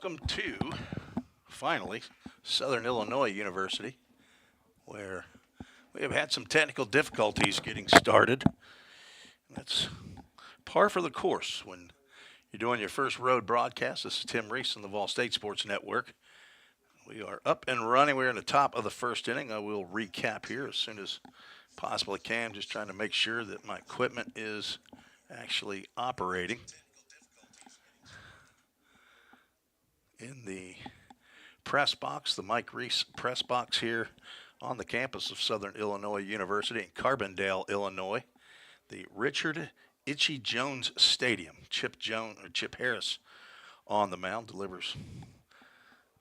welcome to, finally, Southern Illinois University, where we have had some technical difficulties getting started. That's par for the course when you're doing your first road broadcast. This is Tim Reese on the Vol State Sports Network. We are up and running. We're in the top of the first inning. I will recap here as soon as possibly can, just trying to make sure that my equipment is actually operating. In the press box, the Mike Reese press box here on the campus of Southern Illinois University in Carbondale, Illinois. The Richard Itchy Jones Stadium. Chip Harris on the mound delivers, I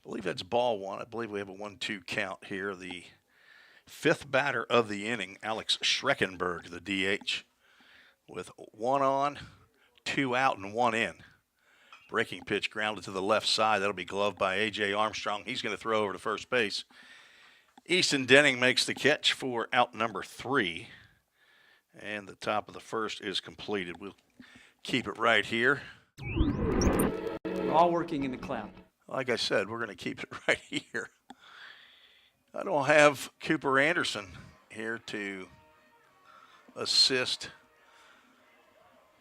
believe that's ball one. I believe we have a 1-2 count here. The fifth batter of the inning, Alex Schreckenberg, the DH, with 1 on, 2 out, and 1 in. Breaking pitch grounded to the left side. That'll be gloved by A.J. Armstrong. He's going to throw over to first base. Easton Denning makes the catch for out number 3. And the top of the first is completed. We'll keep it right here. We're all working in the cloud. Like I said, we're going to keep it right here. I don't have Cooper Anderson here to assist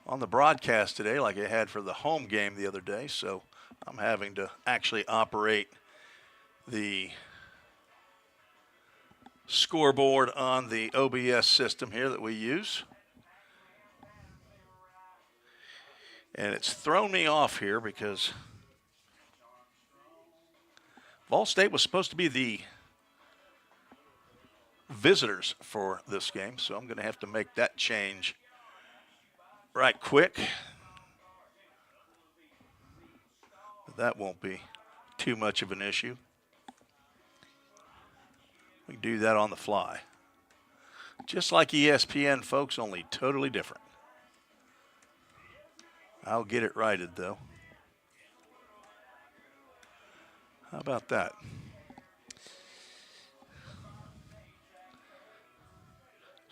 on the broadcast today like I had for the home game the other day, so I'm having to actually operate the scoreboard on the OBS system here that we use. And it's thrown me off here because Vol State was supposed to be the visitors for this game, so I'm going to have to make that change right quick. But that won't be too much of an issue. We can do that on the fly. Just like ESPN, folks, only totally different. I'll get it righted, though. How about that?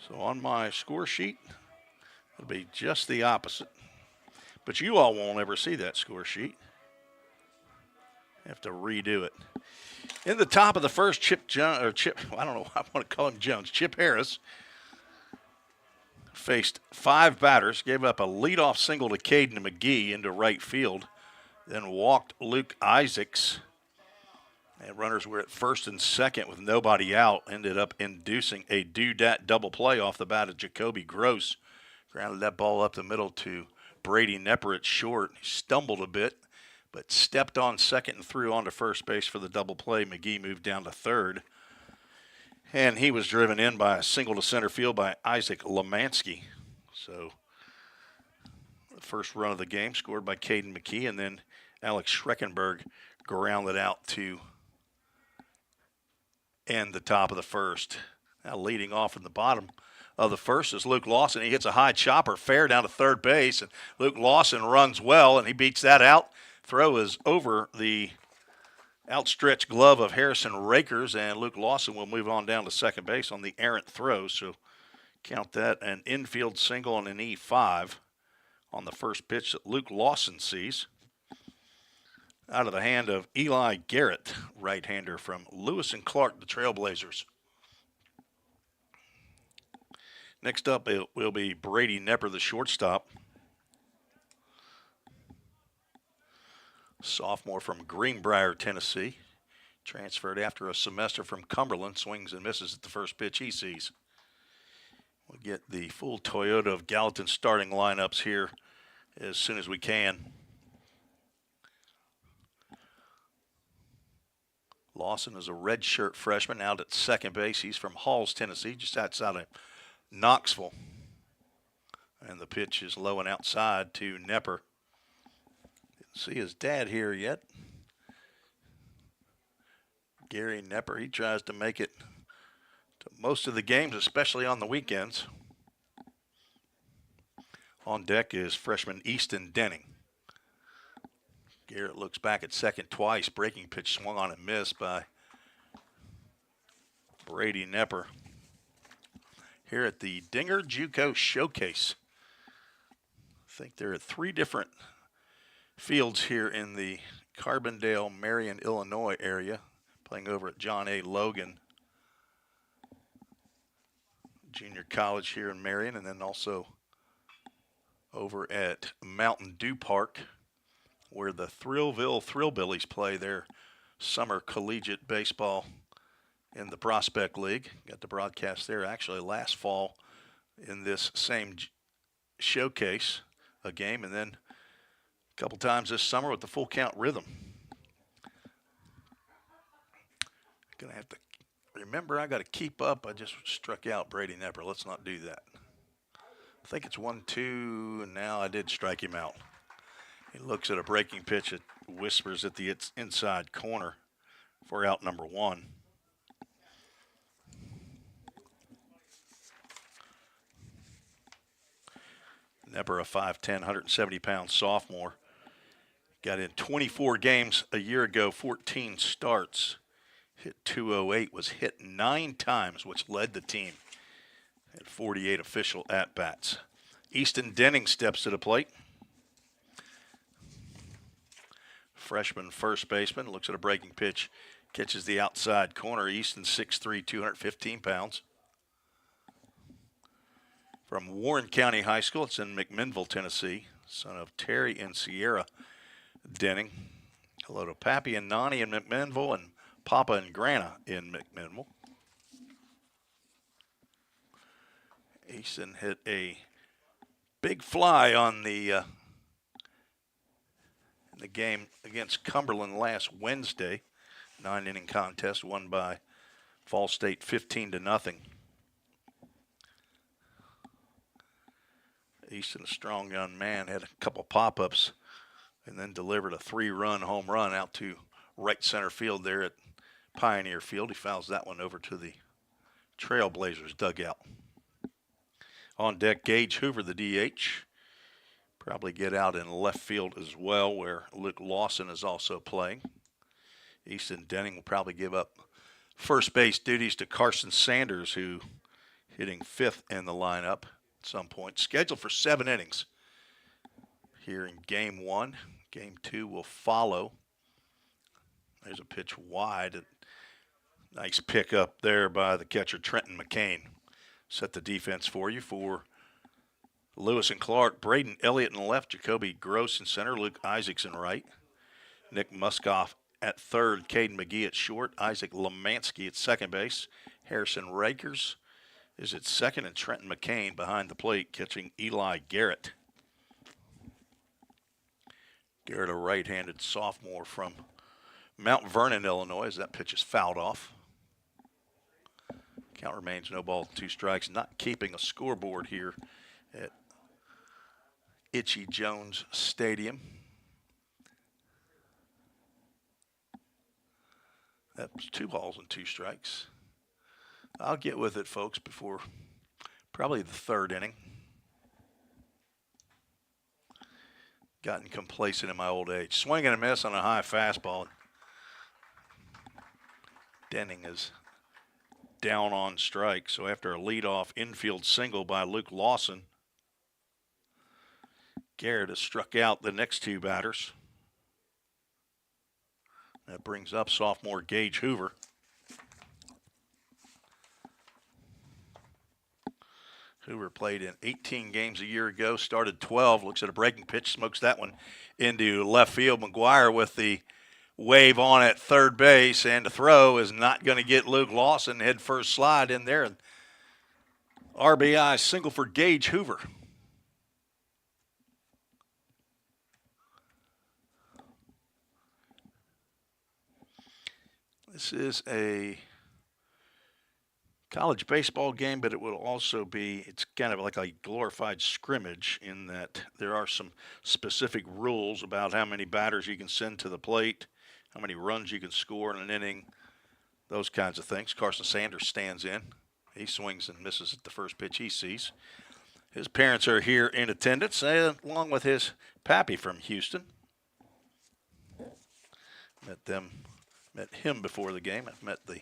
So on my score sheet, it'll be just the opposite. But you all won't ever see that score sheet. Have to redo it. In the top of the first, Chip, I don't know, I want to call him Jones. Chip Harris faced 5 batters, gave up a leadoff single to Caden McGee into right field, then walked Luke Isaacs. And runners were at first and second with nobody out, ended up inducing a do-dat double play off the bat of Jacoby Gross. Grounded that ball up the middle to Brady Nepper at short. He stumbled a bit, but stepped on second and threw onto first base for the double play. McGee moved down to third. And he was driven in by a single to center field by Isaac Lemansky. So the first run of the game scored by Caden McKee, and then Alex Schreckenberg grounded out to end the top of the first. Now leading off in the bottom of the first is Luke Lawson. He hits a high chopper fair down to third base, and Luke Lawson runs well, and he beats that out. Throw is over the outstretched glove of Harrison Rakers, and Luke Lawson will move on down to second base on the errant throw. So count that an infield single and an E5 on the first pitch that Luke Lawson sees. Out of the hand of Eli Garrett, right-hander from Lewis and Clark, the Trailblazers. Next up, it will be Brady Nepper, the shortstop. Sophomore from Greenbrier, Tennessee. Transferred after a semester from Cumberland. Swings and misses at the first pitch he sees. We'll get the full Toyota of Gallatin starting lineups here as soon as we can. Lawson is a redshirt freshman out at second base. He's from Halls, Tennessee, just outside of Knoxville. And the pitch is low and outside to Nepper. Didn't see his dad here yet. Gary Nepper, he tries to make it to most of the games, especially on the weekends. On deck is freshman Easton Denning. Garrett looks back at second twice. Breaking pitch swung on and missed by Brady Nepper. Here at the Dinger JUCO Showcase. I think there are 3 different fields here in the Carbondale, Marion, Illinois area, playing over at John A. Logan Junior College here in Marion, and then also over at Mountain Dew Park, where the Thrillville Thrillbillies play their summer collegiate baseball in the Prospect League. Got the broadcast there actually last fall in this same showcase, a game, and then a couple times this summer with the Full Count Rhythm. Gonna have to remember I got to keep up. I just struck out Brady Nepper. Let's not do that. I think it's 1-2, and now I did strike him out. He looks at a breaking pitch. It whispers at the inside corner for out number 1. Nepper, a 5'10", 170-pound sophomore. Got in 24 games a year ago, 14 starts. Hit .208, was hit 9 times, which led the team at 48 official at-bats. Easton Denning steps to the plate. Freshman first baseman, looks at a breaking pitch, catches the outside corner. Easton 6'3", 215 pounds. From Warren County High School, it's in McMinnville, Tennessee. Son of Terry and Sierra Denning. Hello to Pappy and Nani in McMinnville and Papa and Grana in McMinnville. Easton hit a big fly on the game against Cumberland last Wednesday. 9-inning contest won by Fall State 15-0. Easton, a strong young man, had a couple pop-ups and then delivered a 3-run home run out to right center field there at Pioneer Field. He fouls that one over to the Trailblazers dugout. On deck, Gage Hoover, the DH. Probably get out in left field as well, where Luke Lawson is also playing. Easton Denning will probably give up first base duties to Carson Sanders, who hitting 5th in the lineup at some point. Scheduled for 7 innings here in Game 1. Game 2 will follow. There's a pitch wide. Nice pick up there by the catcher, Trenton McCain. Set the defense for you for Lewis and Clark. Braden Elliott in left, Jacoby Gross in center, Luke Isaacs in right. Nick Muskoff at third, Caden McGee at short, Isaac Lemansky at second base. Harrison Rakers is at second, and Trenton McCain behind the plate catching Eli Garrett. Garrett, a right-handed sophomore from Mount Vernon, Illinois, as that pitch is fouled off. Count remains 0-2 strikes. Not keeping a scoreboard here at Itchy Jones Stadium. That's 2-2 strikes. I'll get with it, folks, before probably the 3rd inning. Gotten complacent in my old age. Swing and a miss on a high fastball. Denning is down on strike. So after a leadoff infield single by Luke Lawson, Garrett has struck out the next 2 batters. That brings up sophomore Gage Hoover. Hoover played in 18 games a year ago, started 12, looks at a breaking pitch, smokes that one into left field. McGuire with the wave on at third base, and the throw is not going to get Luke Lawson. Head first slide in there. RBI single for Gage Hoover. This is a college baseball game, but it will also be, it's kind of like a glorified scrimmage in that there are some specific rules about how many batters you can send to the plate, how many runs you can score in an inning, those kinds of things. Carson Sanders stands in. He swings and misses at the first pitch he sees. His parents are here in attendance, along with his pappy from Houston. Met him before the game. I've met the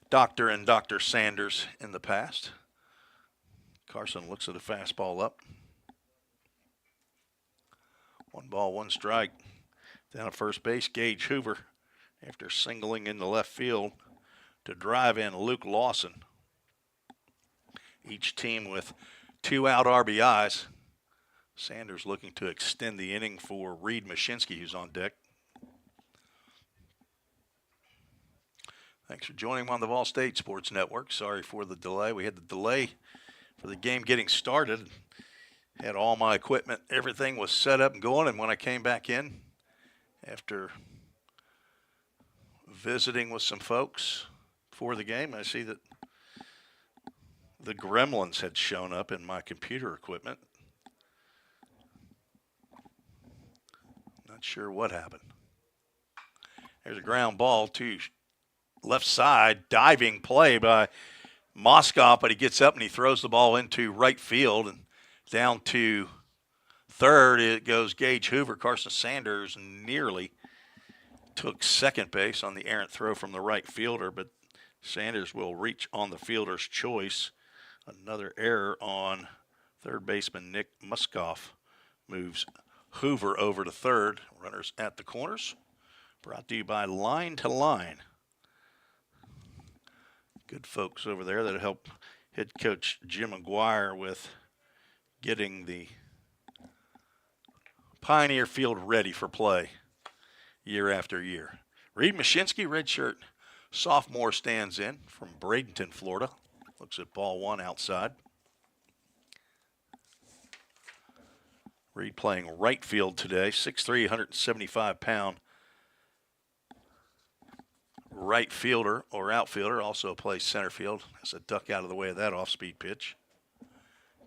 doctor and Dr. Sanders in the past. Carson looks at a fastball up. 1 ball, 1 strike. Down at first base, Gage Hoover, after singling into left field to drive in Luke Lawson. Each team with 2 out RBIs. Sanders looking to extend the inning for Reed Mashinsky, who's on deck. Thanks for joining me on the Vol State Sports Network. Sorry for the delay. We had the delay for the game getting started. Had all my equipment, everything was set up and going, and when I came back in after visiting with some folks for the game, I see that the gremlins had shown up in my computer equipment. Not sure what happened. There's a ground ball to left side, diving play by Moskoff, but he gets up and he throws the ball into right field and down to third. It goes Gage Hoover. Carson Sanders nearly took second base on the errant throw from the right fielder, but Sanders will reach on the fielder's choice. Another error on third baseman Nick Moskoff moves Hoover over to third. Runners at the corners. Brought to you by Line to Line. Good folks over there that help head coach Jim McGuire with getting the Pioneer Field ready for play year after year. Reed Mashinsky, redshirt sophomore, stands in from Bradenton, Florida. Looks at ball one outside. Reed playing right field today, 6'3", 175-pound right fielder or outfielder. Also plays center field. Has a duck out of the way of that off-speed pitch.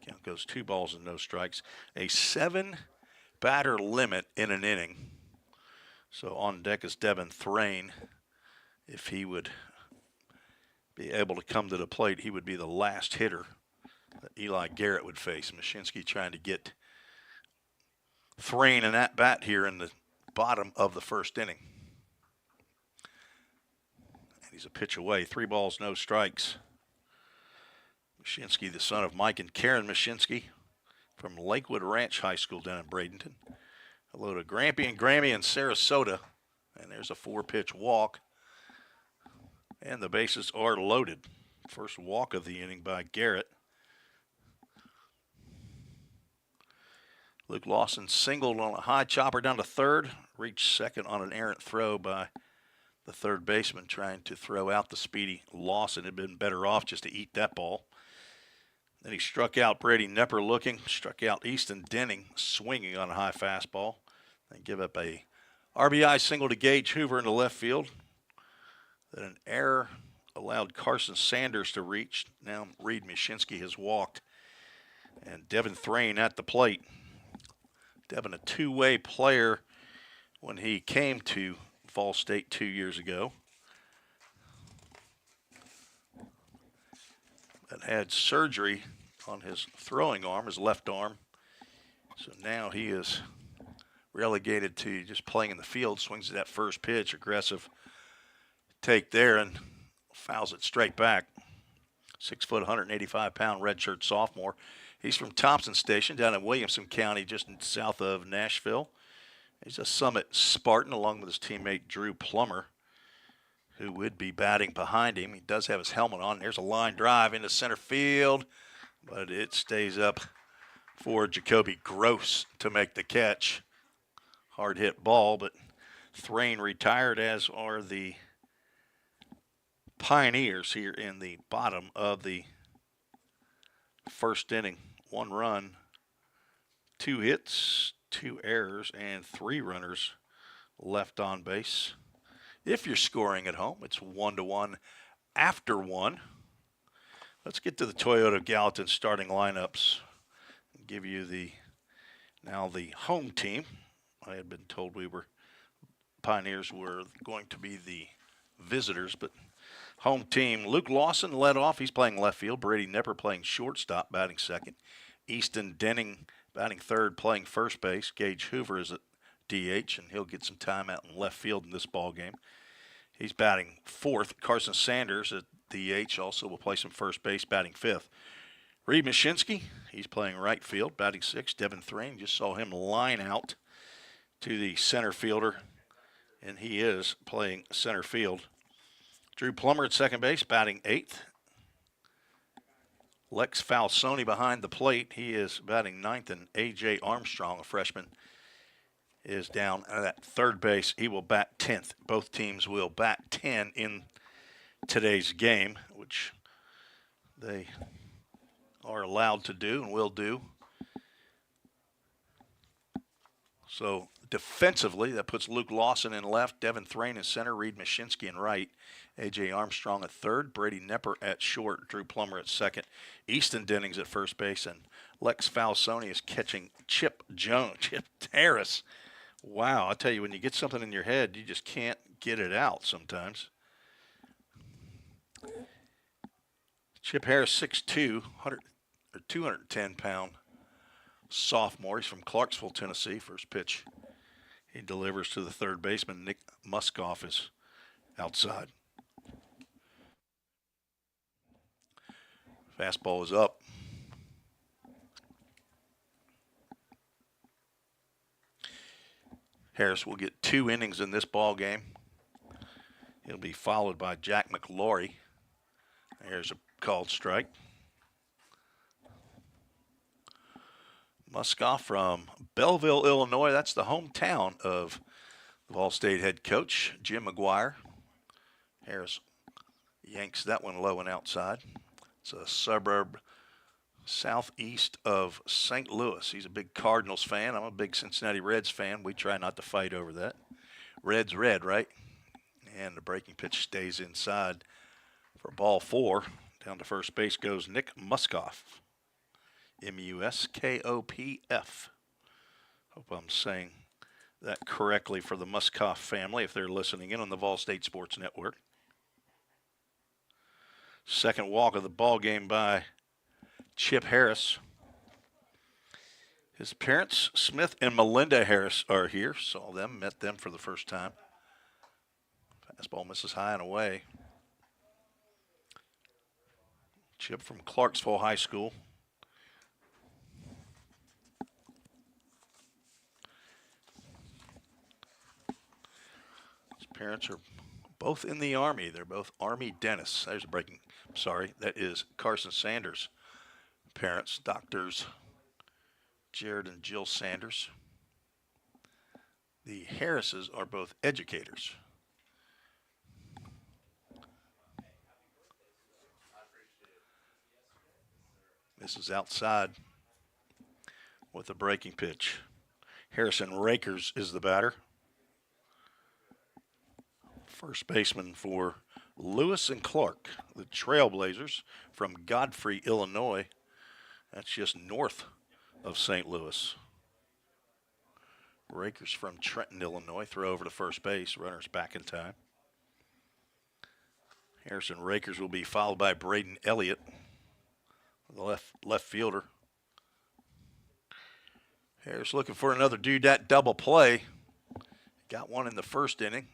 Count goes 2 balls and no strikes. A 7-batter limit in an inning. So on deck is Devin Thrain. If he would be able to come to the plate, he would be the last hitter that Eli Garrett would face. Mashinsky trying to get Thrain an at-bat here in the bottom of the first inning. And he's a pitch away. 3 balls, no strikes. Mashinsky, the son of Mike and Karen Mashinsky from Lakewood Ranch High School down in Bradenton. Hello to Grampy and Grammy in Sarasota. And there's a 4-pitch walk. And the bases are loaded. First walk of the inning by Garrett. Luke Lawson singled on a high chopper down to third. Reached second on an errant throw by the third baseman trying to throw out the speedy Lawson. Had been better off just to eat that ball. Then he struck out Brady Nepper looking. Struck out Easton Denning swinging on a high fastball. And give up a RBI single to Gage Hoover in the left field. Then an error allowed Carson Sanders to reach. Now Reed Mashinsky has walked. And Devin Thrain at the plate. Devin, a two-way player when he came to Fall State 2 years ago. That had surgery on his throwing arm, his left arm. So now he is relegated to just playing in the field. Swings at that first pitch, aggressive take there, and fouls it straight back. 6 foot, 185-pound redshirt sophomore. He's from Thompson Station down in Williamson County, just south of Nashville. He's a Summit Spartan along with his teammate Drew Plummer, who would be batting behind him. He does have his helmet on. There's a line drive into center field, but it stays up for Jacoby Gross to make the catch. Hard hit ball, but Thrain retired, as are the Pioneers here in the bottom of the first inning. 1 run, 2 hits, 2 errors, and 3 runners left on base. If you're scoring at home, it's 1-1 after 1. Let's get to the Toyota Gallatin starting lineups and give you the home team. I had been told Pioneers were going to be the visitors, but home team. Luke Lawson led off. He's playing left field. Brady Nepper playing shortstop, batting second. Easton Denning batting third, playing first base. Gage Hoover is at DH, and he'll get some time out in left field in this ball game. He's batting fourth. Carson Sanders at DH also will play some first base, batting fifth. Reed Mashinsky, he's playing right field, batting sixth. Devin Thrain, just saw him line out to the center fielder and he is playing center field. Drew Plummer at second base, batting 8th. Lex Falsoni behind the plate. He is batting 9th, and A.J. Armstrong, a freshman, is down at third base. He will bat 10th. Both teams will bat 10 in today's game, which they are allowed to do and will do. So defensively, that puts Luke Lawson in left, Devin Thrain in center, Reed Mashinsky in right, A.J. Armstrong at third, Brady Nepper at short, Drew Plummer at second, Easton Dennings at first base, and Lex Falsoni is catching Chip Harris. Wow, I tell you, when you get something in your head, you just can't get it out sometimes. Chip Harris, 6'2", 210-pound sophomore. He's from Clarksville, Tennessee. First pitch he delivers to the third baseman. Nick Muskoff is outside. Fastball is up. Harris will get 2 innings in this ball game. He'll be followed by Jack McLaury. Here's a called strike. Muskoff from Belleville, Illinois. That's the hometown of the Ball State head coach, Jim McGuire. Harris yanks that one low and outside. It's a suburb southeast of St. Louis. He's a big Cardinals fan. I'm a big Cincinnati Reds fan. We try not to fight over that. Red's red, right? And the breaking pitch stays inside for ball 4. Down to first base goes Nick Muskoff. M-U-S-K-O-P-F. Hope I'm saying that correctly for the Muskoff family if they're listening in on the Vol State Sports Network. Second walk of the ball game by Chip Harris. His parents, Smith and Melinda Harris, are here. Saw them, met them for the first time. Fastball misses high and away. Chip from Clarksville High School. His parents are both in the Army. They're both Army dentists. There's a breaking. Sorry, that is Carson Sanders' parents, doctors Jared and Jill Sanders. The Harrises are both educators. This is outside with a breaking pitch. Harrison Rakers is the batter. First baseman for Lewis and Clark, the Trailblazers from Godfrey, Illinois. That's just north of St. Louis. Rakers from Trenton, Illinois. Throw over to first base. Runners back in time. Harrison Rakers will be followed by Braden Elliott, the left fielder. Harris looking for another dudette double play. Got one in the first inning.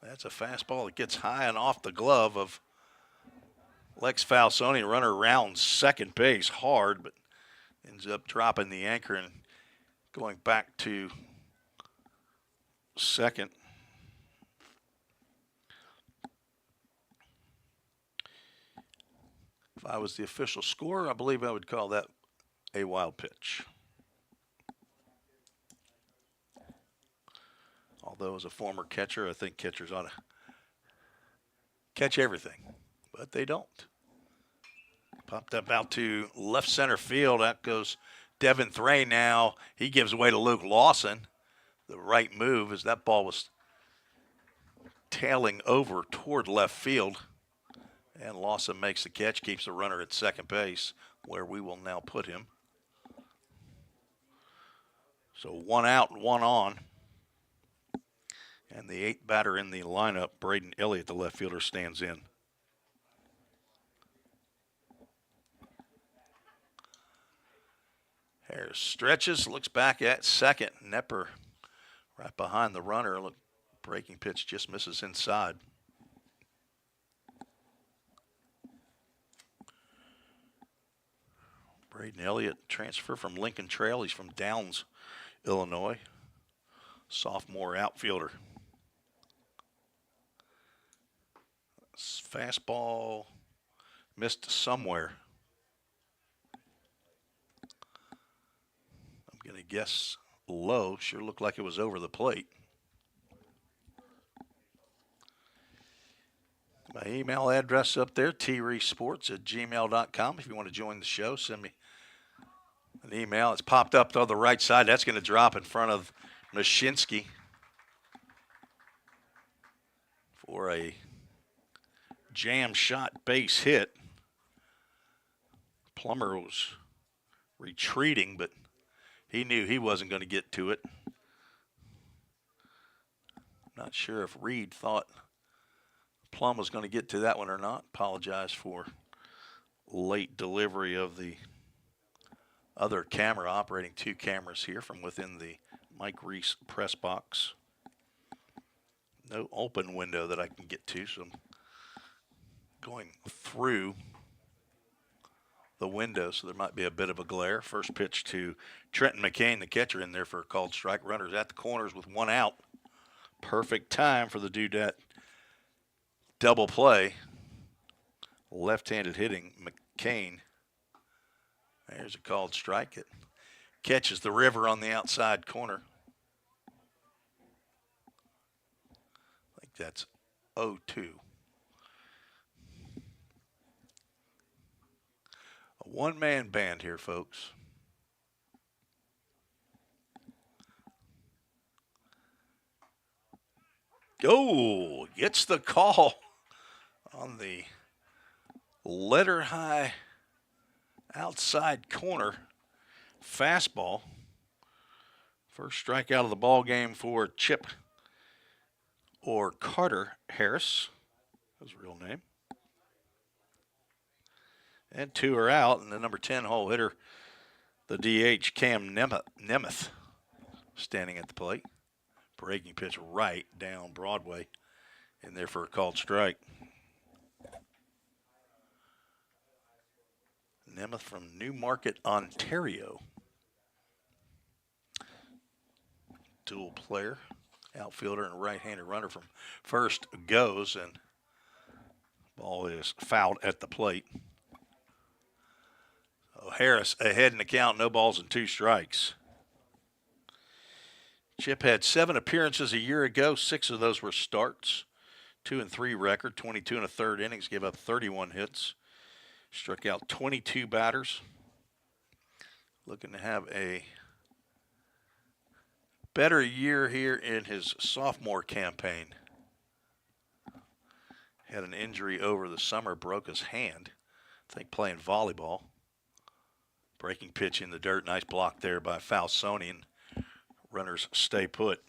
That's a fastball that gets high and off the glove of Lex Falsoni. Runner around second base hard, but ends up dropping the anchor and going back to second. If I was the official scorer, I believe I would call that a wild pitch. Although as a former catcher, I think catchers ought to catch everything, but they don't. Popped up out to left center field. Out goes Devin Thrain now. He gives away to Luke Lawson. The right move as that ball was tailing over toward left field. And Lawson makes the catch, keeps the runner at second base, where we will now put him. So 1 out, 1 on. And the 8th batter in the lineup, Braden Elliott, the left fielder, stands in. Harris stretches, looks back at second. Nepper right behind the runner. Look, breaking pitch just misses inside. Braden Elliott, transfer from Lincoln Trail. He's from Downs, Illinois. Sophomore outfielder. Fastball missed somewhere. I'm going to guess low. Sure looked like it was over the plate. My email address up there, treesports@gmail.com. If you want to join the show, send me an email. It's popped up to the right side. That's going to drop in front of Mashinsky for a jam shot base hit. Plummer was retreating, but he knew he wasn't going to get to it. Not sure if Reed thought Plum was going to get to that one or not. Apologize for late delivery of the other camera, operating two cameras here from within the Mike Reese press box. No open window that I can get to, so I'm going through the window, so there might be a bit of a glare. First pitch to Trenton McCain, the catcher, in there for a called strike. Runners at the corners with one out. Perfect time for the Dudette double play. Left-handed hitting McCain. There's a called strike. It catches the river on the outside corner. I think that's 0-2. A one-man band here, folks. Go! Gets the call on the letter high outside corner fastball. First strikeout of the ball game for Chip or Carter Harris. His real name. And two are out, and the number 10 hole hitter, the DH Cam Nemeth, standing at the plate. Breaking pitch right down Broadway, in there for a called strike. Nemeth from Newmarket, Ontario. Dual player, outfielder and right-handed runner from first goes, and ball is fouled at the plate. So Harris ahead in the count, no balls and two strikes. Chip had 7 appearances a year ago. 6 of those were starts. 2-3 record, 22 1/3 innings, gave up 31 hits. Struck out 22 batters. Looking to have a better year here in his sophomore campaign. Had an injury over the summer, broke his hand. I think playing volleyball. Breaking pitch in the dirt. Nice block there by Falsoni, and runners stay put.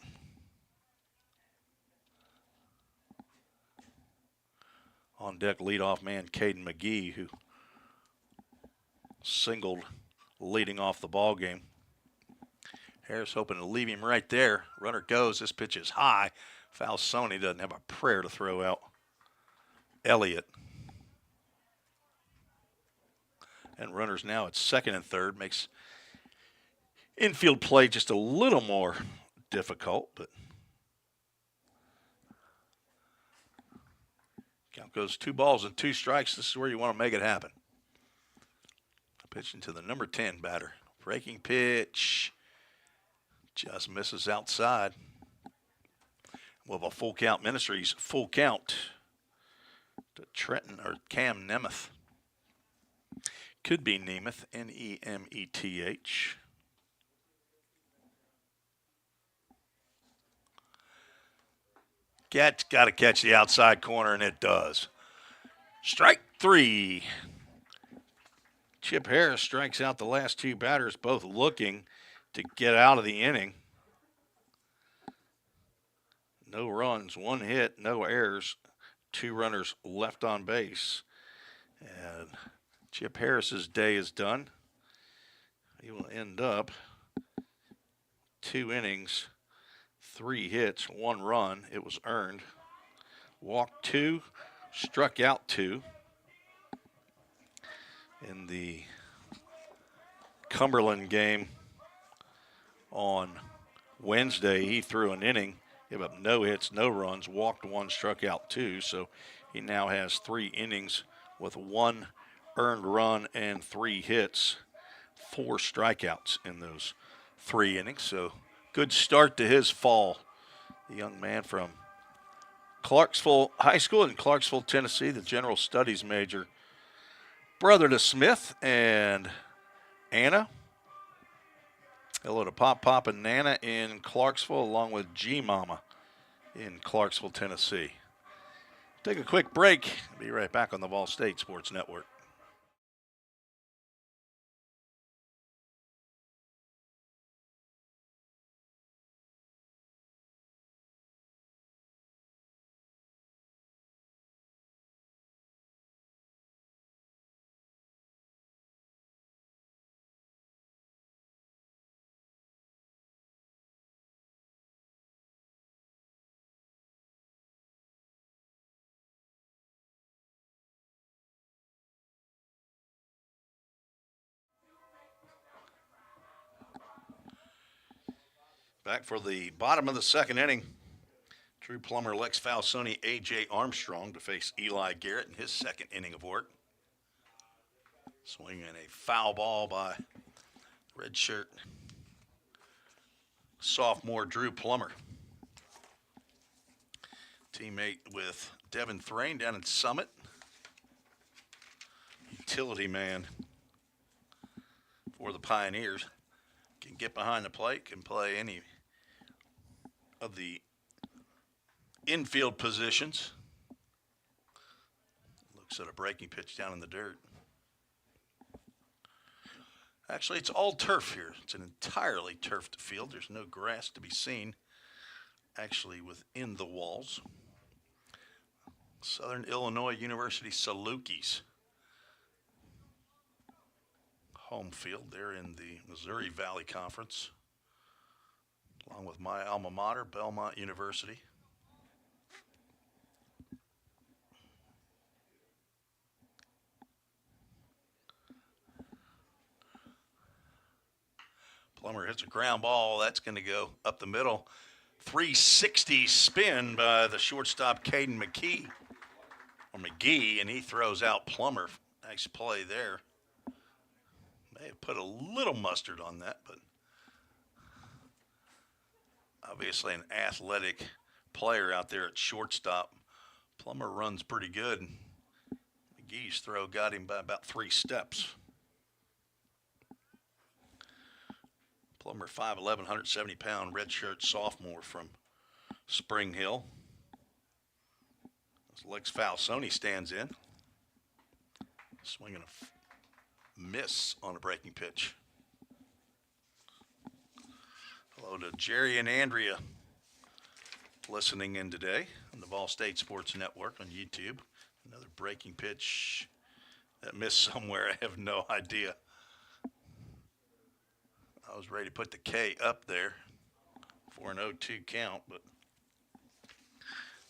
On deck, leadoff man Caden McGee, who singled leading off the ball game. Harris hoping to leave him right there. Runner goes. This pitch is high. Falsoni doesn't have a prayer to throw out Elliott. And runners now at second and third. Makes infield play just a little more difficult, but count goes 2 balls and 2 strikes. This is where you want to make it happen. Pitching to the number 10 batter. Breaking pitch. Just misses outside. We'll have a full count. Ministries full count to Trenton or Cam Nemeth. Could be Nemeth, Nemeth. Got to catch the outside corner, and it does. Strike 3. Chip Harris strikes out the last 2 batters, both looking to get out of the inning. No runs, 1 hit, no errors, 2 runners left on base. And Chip Harris's day is done. He will end up 2 innings, 3 hits, 1 run. It was earned. Walked 2, struck out 2. In the Cumberland game on Wednesday, he threw an inning, gave up no hits, no runs, walked 1, struck out 2. So He now has 3 innings with 1 earned run and 3 hits, 4 strikeouts in those 3 innings. So good start to his fall. The young man from Clarksville High School in Clarksville, Tennessee, the general studies major. Brother to Smith and Anna. Hello to Pop and Nana in Clarksville, along with G Mama in Clarksville, Tennessee. Take a quick break. Be right back on the Vol State Sports Network. Back for the bottom of the second inning. Drew Plummer, Lex Falsoni, A.J. Armstrong to face Eli Garrett in his second inning of work. Swinging a foul ball by redshirt sophomore Drew Plummer. Teammate with Devin Thrain down in Summit. Utility man for the Pioneers. Can get behind the plate, can play any of the infield positions. Looks at a breaking pitch down in the dirt. Actually, it's all turf here. It's an entirely turfed field. There's no grass to be seen actually within the walls. Southern Illinois University Salukis home field. They're in the Missouri Valley Conference, along with my alma mater, Belmont University. Plummer hits a ground ball. That's going to go up the middle. 360 spin by the shortstop, Caden McGee, and he throws out Plummer. Nice play there. May have put a little mustard on that, but obviously an athletic player out there at shortstop. Plummer runs pretty good. McGee's throw got him by about 3 steps. Plummer, 5'11", 170-pound redshirt sophomore from Spring Hill. As Lex Falsoni stands in. Swinging a miss on a breaking pitch. Hello to Jerry and Andrea listening in today on the Vol State Sports Network on YouTube. Another breaking pitch that missed somewhere. I have no idea. I was ready to put the K up there for an 0-2 count, but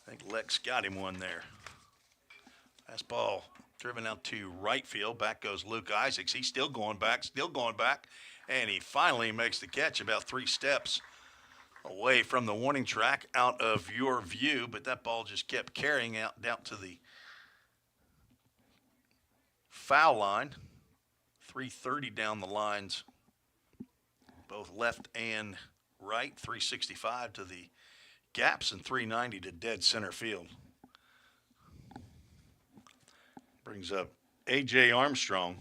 I think Lex got him one there. Fastball driven out to right field. Back goes Luke Isaacs. He's still going back, and he finally makes the catch about 3 steps away from the warning track, out of your view, but that ball just kept carrying out down to the foul line. 330 down the lines, both left and right. 365 to the gaps and 390 to dead center field. Brings up A.J. Armstrong.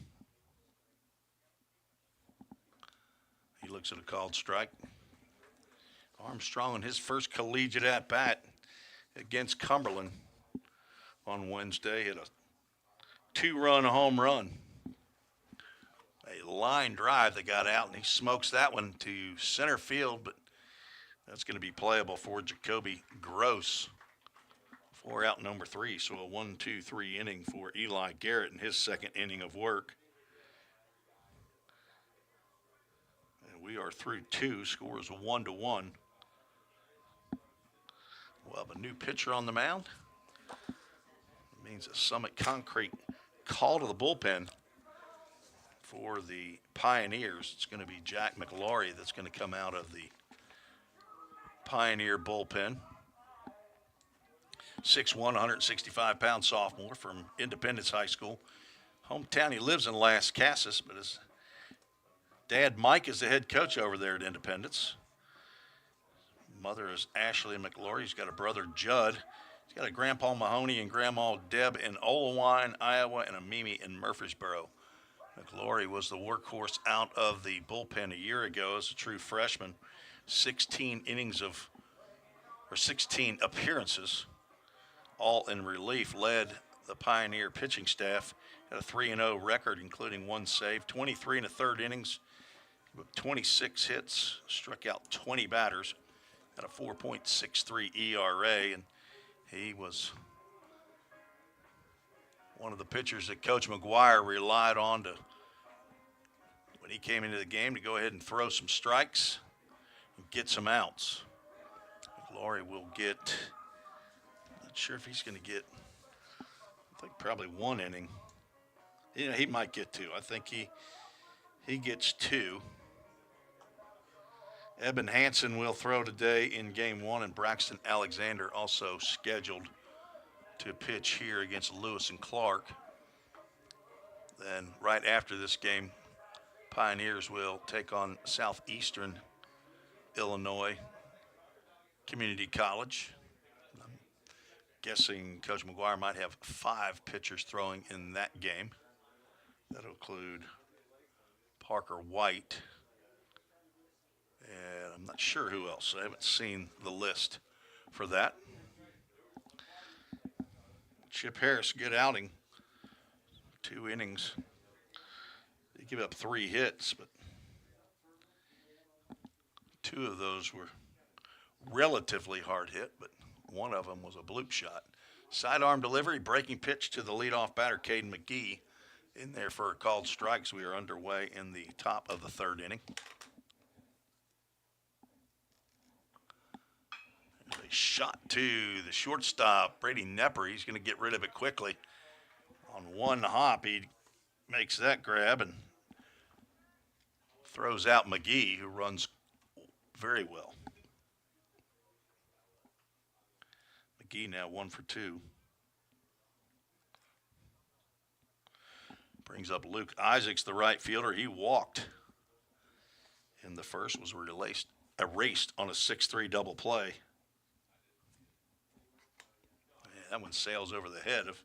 He looks at a called strike. Armstrong in his first collegiate at-bat against Cumberland on Wednesday hit a 2-run home run. A line drive that got out, and he smokes that one to center field, but that's going to be playable for Jacoby Gross for out number 3. So a 1-2-3 inning for Eli Garrett in his second inning of work. And we are through 2. Score is 1-1. We'll have a new pitcher on the mound. It means a Summit Concrete call to the bullpen for the Pioneers. It's going to be Jack McLaurie that's going to come out of the Pioneer bullpen. 6'1", 165-pound sophomore from Independence High School. Hometown, he lives in Las Casas, but his dad, Mike, is the head coach over there at Independence. Mother is Ashley McLaury. He's got a brother, Judd. He's got a Grandpa Mahoney and Grandma Deb in Olewine, Iowa, and a Mimi in Murfreesboro. McLaury was the workhorse out of the bullpen a year ago as a true freshman. 16 appearances, all in relief, led the Pioneer pitching staff. Had a 3-0 record, including 1 save, 23 and a third innings, 26 hits, struck out 20 batters, had a 4.63 ERA, and he was one of the pitchers that Coach McGuire relied on to, when he came into the game, to go ahead and throw some strikes and get some outs. McLaury will get, not sure if he's going to get, I think probably 1 inning. You know, he might get 2. I think he gets 2. Eben Hansen will throw today in game 1, and Braxton Alexander also scheduled to pitch here against Lewis and Clark. Then right after this game, Pioneers will take on Southeastern Illinois Community College. I'm guessing Coach McGuire might have 5 pitchers throwing in that game. That'll include Parker White, and I'm not sure who else. I haven't seen the list for that. Chip Harris, good outing. 2 innings. They give up 3 hits, but 2 of those were relatively hard hit, but one of them was a bloop shot. Sidearm delivery, breaking pitch to the leadoff batter, Caden McGee, in there for a called strikes. We are underway in the top of the 3rd inning. A shot to the shortstop, Brady Nepper. He's going to get rid of it quickly. On one hop, he makes that grab and throws out McGee, who runs very well. McGee now 1 for 2. Brings up Luke Isaacs, the right fielder. He walked in the first, was erased on a 6-3 double play. Yeah, that one sails over the head of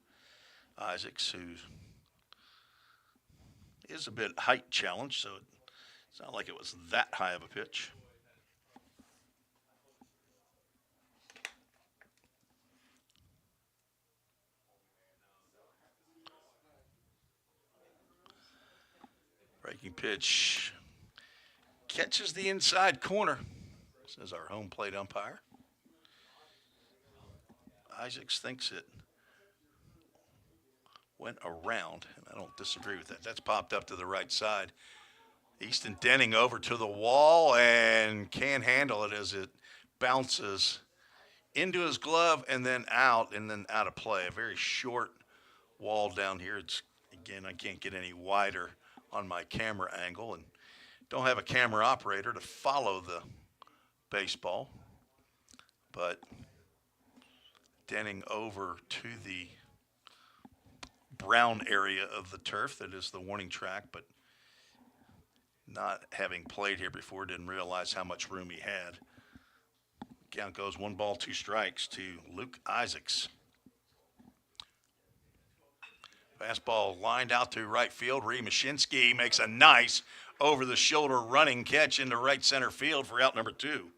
Isaacs, who is a bit height challenged, so it's not like it was that high of a pitch. Breaking pitch catches the inside corner, says our home plate umpire. Isaacs thinks it went around, and I don't disagree with that. That's popped up to the right side. Easton Denning over to the wall and can't handle it as it bounces into his glove and then out of play. A very short wall down here. It's, again, I can't get any wider on my camera angle and don't have a camera operator to follow the baseball. But Denning over to the brown area of the turf that is the warning track, but not having played here before, didn't realize how much room he had. Count goes 1 ball, 2 strikes to Luke Isaacs. Fastball lined out to right field. Ree Mashinsky makes a nice over-the-shoulder running catch into right center field for out number 2.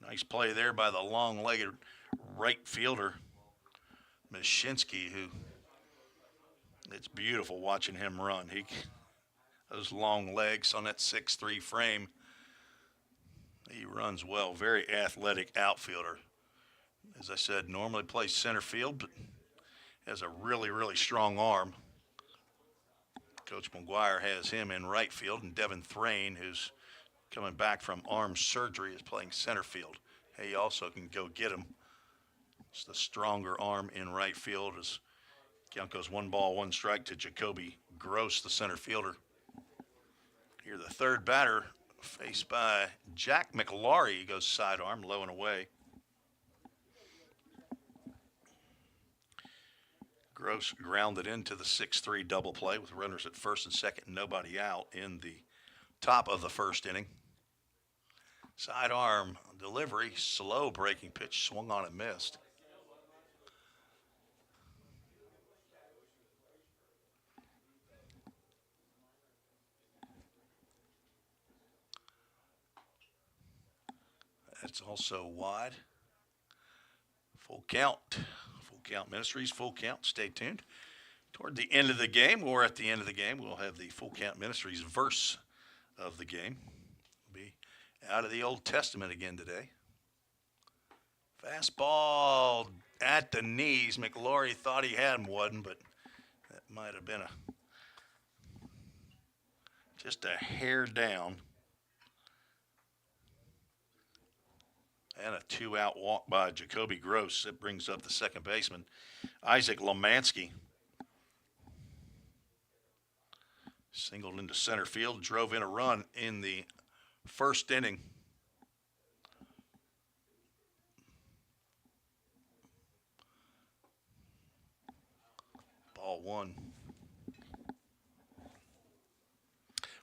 Nice play there by the long-legged right fielder, Mashinsky, who, it's beautiful watching him run. Those long legs on that 6'3" frame, he runs well. Very athletic outfielder. As I said, normally plays center field, but has a really, really strong arm. Coach McGuire has him in right field, and Devin Thrain, who's coming back from arm surgery, is playing center field. He also can go get him. It's the stronger arm in right field as count goes 1 ball, 1 strike to Jacoby Gross, the center fielder. Here the 3rd batter, faced by Jack McLaury. He goes sidearm, low and away. Gross grounded into the 6-3 double play with runners at first and second, nobody out in the top of the first inning. Sidearm delivery, slow breaking pitch, swung on and missed. That's also wide. Full count. Full count ministries, full count. Stay tuned. Toward the end of the game, or at the end of the game, we'll have the full count ministries verse of the game. We'll be out of the Old Testament again today. Fastball at the knees. McLaurie thought he had one, but that might have been just a hair down. And a 2-out walk by Jacoby Gross. That brings up the second baseman, Isaac Lemansky. Singled into center field, drove in a run in the first inning. Ball one.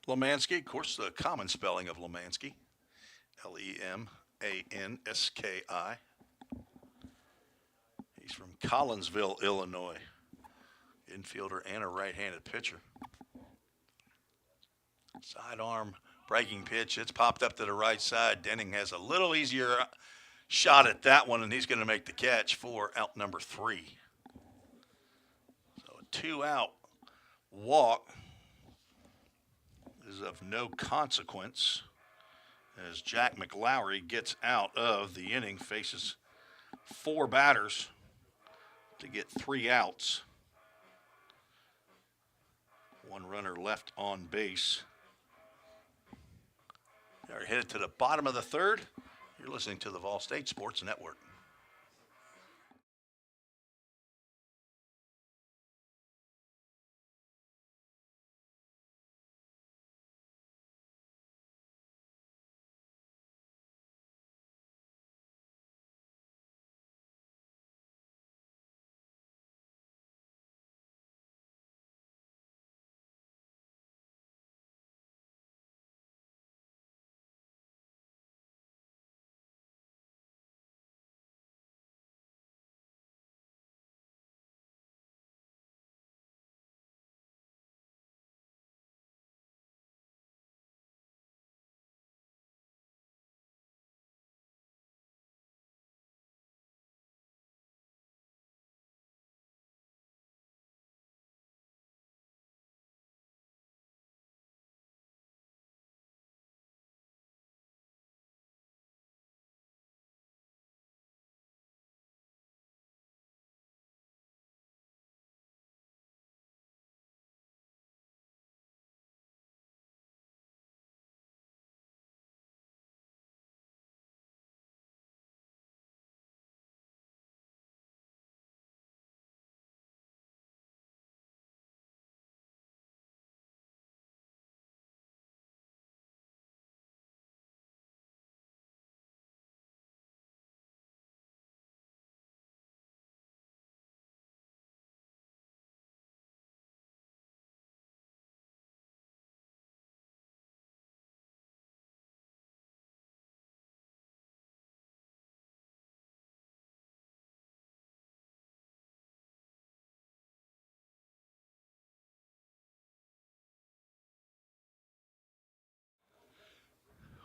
Lemansky, of course, the common spelling of Lemansky. Lemanski. He's from Collinsville, Illinois. Infielder and a right-handed pitcher. Sidearm breaking pitch. It's popped up to the right side. Denning has a little easier shot at that one, and he's going to make the catch for out number 3. So a 2-out walk is of no consequence as Jack McLaurie gets out of the inning, faces 4 batters to get 3 outs. 1 runner left on base. They're headed to the bottom of the third. You're listening to the Vol State Sports Network.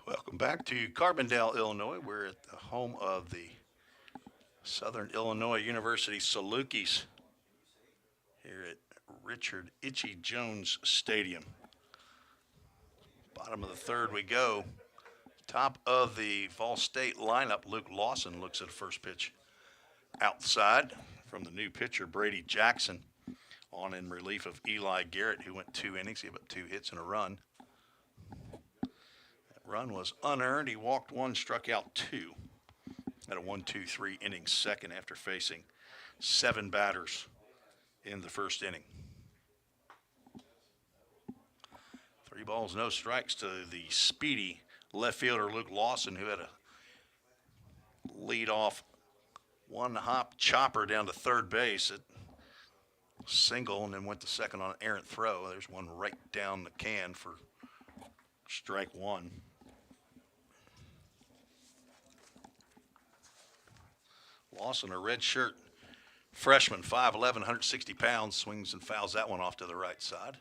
Welcome back to Carbondale, Illinois. We're at the home of the Southern Illinois University Salukis here at Richard Itchy Jones Stadium. Bottom of the third we go. Top of the Vol State lineup, Luke Lawson looks at a first pitch outside from the new pitcher, Brady Jackson, on in relief of Eli Garrett, who went 2 innings, gave up 2 hits and a run. Run was unearned. He walked 1, struck out 2. At a 1-2-3 inning second after facing 7 batters in the first inning. 3 balls, no strikes to the speedy left fielder Luke Lawson, who had a lead-off 1-hop chopper down to third base. It single and then went to second on an errant throw. There's one right down the can for strike one. Lawson, a red shirt freshman, 5'11", 160 pounds, swings and fouls that one off to the right side.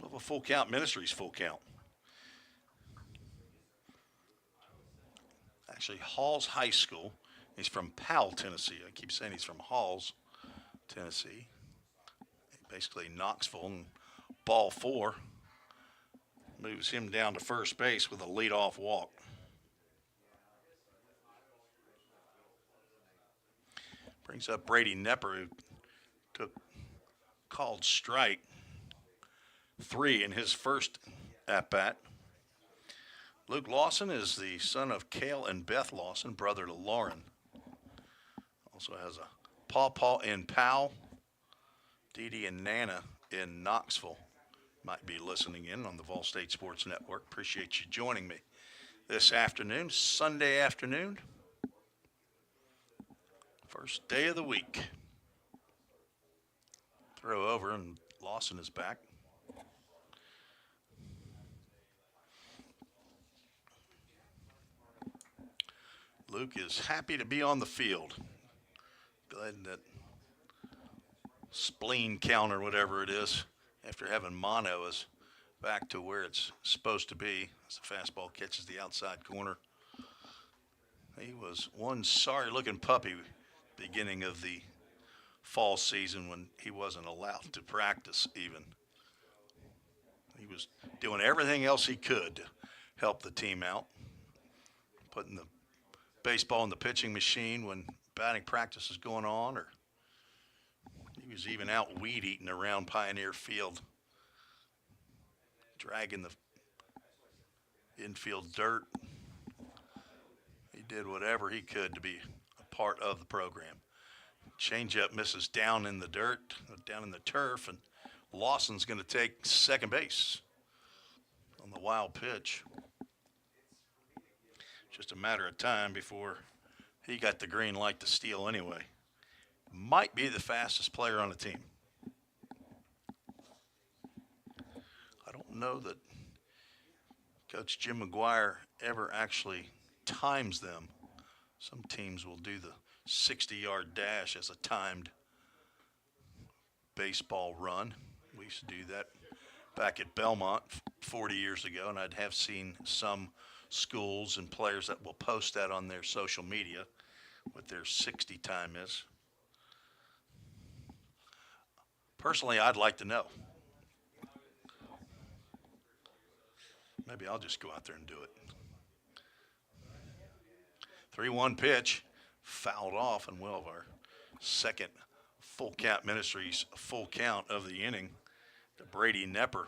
Of a full count, Ministries full count. Actually, Halls High School. He's from Powell, Tennessee. I keep saying he's from Halls, Tennessee. Basically Knoxville. And ball 4 moves him down to first base with a leadoff walk. Brings up Brady Nepper, who called strike 3 in his first at-bat. Luke Lawson is the son of Cale and Beth Lawson, brother to Lauren. Also has a Paw in Powell, Dee Dee and Nana in Knoxville. Might be listening in on the Vol State Sports Network. Appreciate you joining me this afternoon, Sunday afternoon. First day of the week. Throw over and Lawson is back. Luke is happy to be on the field. Glad that spleen count or whatever it is, after having mono, is back to where it's supposed to be as the fastball catches the outside corner. He was one sorry-looking puppy beginning of the fall season when he wasn't allowed to practice even. He was doing everything else he could to help the team out, putting the baseball in the pitching machine when batting practice is going on, or he was even out weed eating around Pioneer Field, dragging the infield dirt. He did whatever he could to be a part of the program. Changeup misses down in the dirt, down in the turf, and Lawson's going to take second base on the wild pitch. Just a matter of time before he got the green light to steal anyway. Might be the fastest player on the team. I don't know that Coach Jim McGuire ever actually times them. Some teams will do the 60-yard dash as a timed baseball run. We used to do that back at Belmont 40 years ago, and I'd have seen some schools and players that will post that on their social media, what their 60 time is. Personally, I'd like to know. Maybe I'll just go out there and do it. 3-1 pitch, fouled off, and we'll have our second full count, Ministries full count of the inning to Brady Nepper.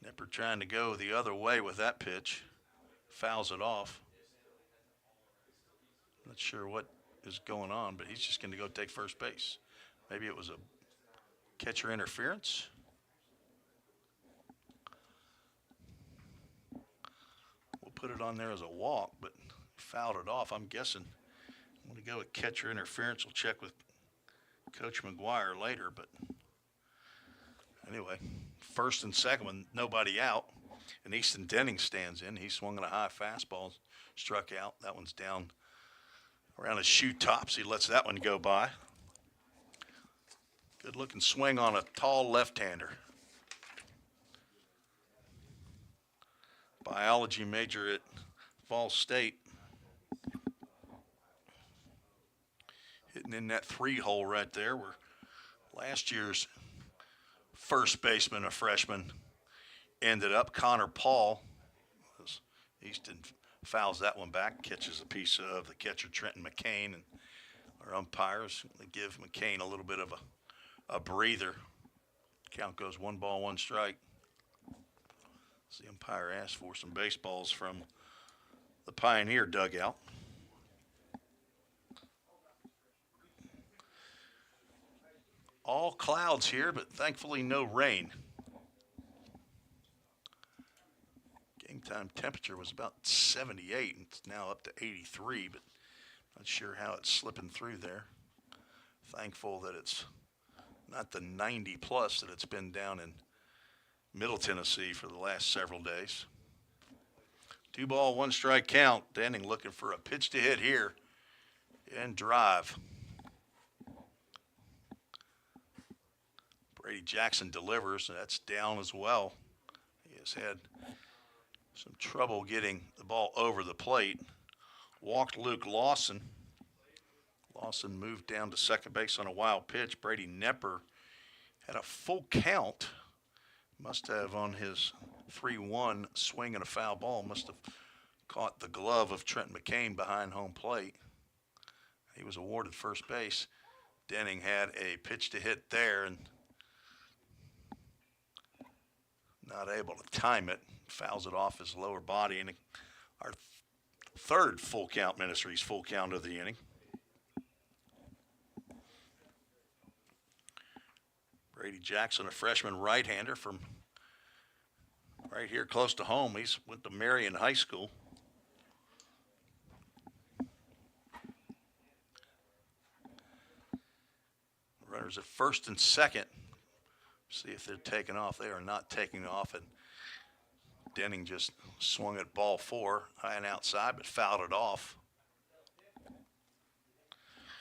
Nepper trying to go the other way with that pitch, fouls it off. Not sure what is going on, but he's just going to go take first base. Maybe it was a catcher interference. We'll put it on there as a walk, but fouled it off. I'm guessing I'm going to go with catcher interference. We'll check with Coach McGuire later, but anyway, first and second with nobody out, and Easton Denning stands in. He swung at a high fastball, struck out. That one's down around his shoe tops. He lets that one go by. Good looking swing on a tall left-hander. Biology major at Vol State. Hitting in that 3-hole right there where last year's first baseman, a freshman, ended up. Connor Paul. Easton fouls that one back, catches a piece of the catcher Trenton McCain, and our umpires give McCain a little bit of a breather. Count goes 1 ball, 1 strike. So the umpire asked for some baseballs from the Pioneer dugout. All clouds here, but thankfully no rain. Game time temperature was about 78, and it's now up to 83, but not sure how it's slipping through there. Thankful that it's not the 90 plus that it's been down in Middle Tennessee for the last several days. 2 ball, 1 strike count. Denning looking for a pitch to hit here and drive. Brady Jackson delivers, and that's down as well. He has had some trouble getting the ball over the plate. Walked Luke Lawson. Lawson moved down to second base on a wild pitch. Brady Nepper had a full count. Must have on his 3-1 swing and a foul ball. Must have caught the glove of Trent McCain behind home plate. He was awarded first base. Denning had a pitch to hit there and not able to time it. Fouls it off his lower body. And our third full count, Ministries full count of the inning. Brady Jackson, a freshman right-hander from right here close to home. He's went to Marion High School. Runners at first and second. See if they're taking off. They are not taking off, and Denning just swung at ball 4, high and outside, but fouled it off.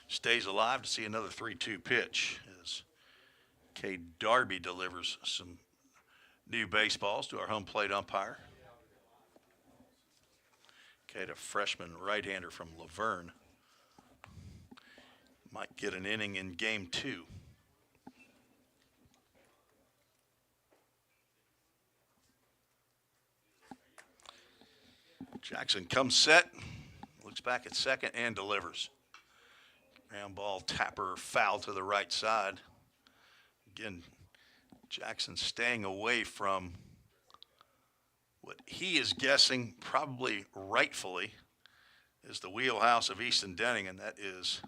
Stays alive to see another 3-2 pitch as Cade Darby delivers some new baseballs to our home plate umpire. Cade, a freshman right-hander from Laverne, might get an inning in game 2. Jackson comes set, looks back at second and delivers. Ground ball, Tapper foul to the right side. Again, Jackson staying away from what he is guessing, probably rightfully, is the wheelhouse of Easton Denning, and that is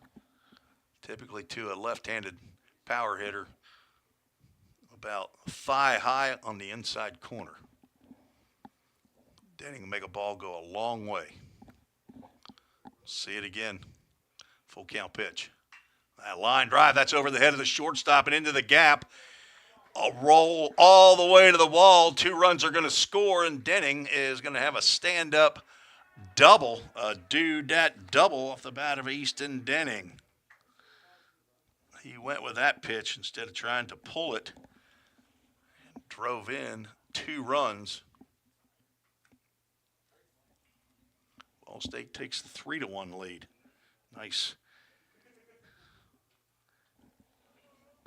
typically to a left-handed power hitter about thigh high on the inside corner. Denning will make a ball go a long way. See it again. Full count pitch. That line drive, that's over the head of the shortstop and into the gap. A roll all the way to the wall. 2 runs are going to score, and Denning is going to have a stand-up double, a do-dat double off the bat of Easton Denning. He went with that pitch instead of trying to pull it and drove in 2 runs. Ball State takes the 3-1 lead. Nice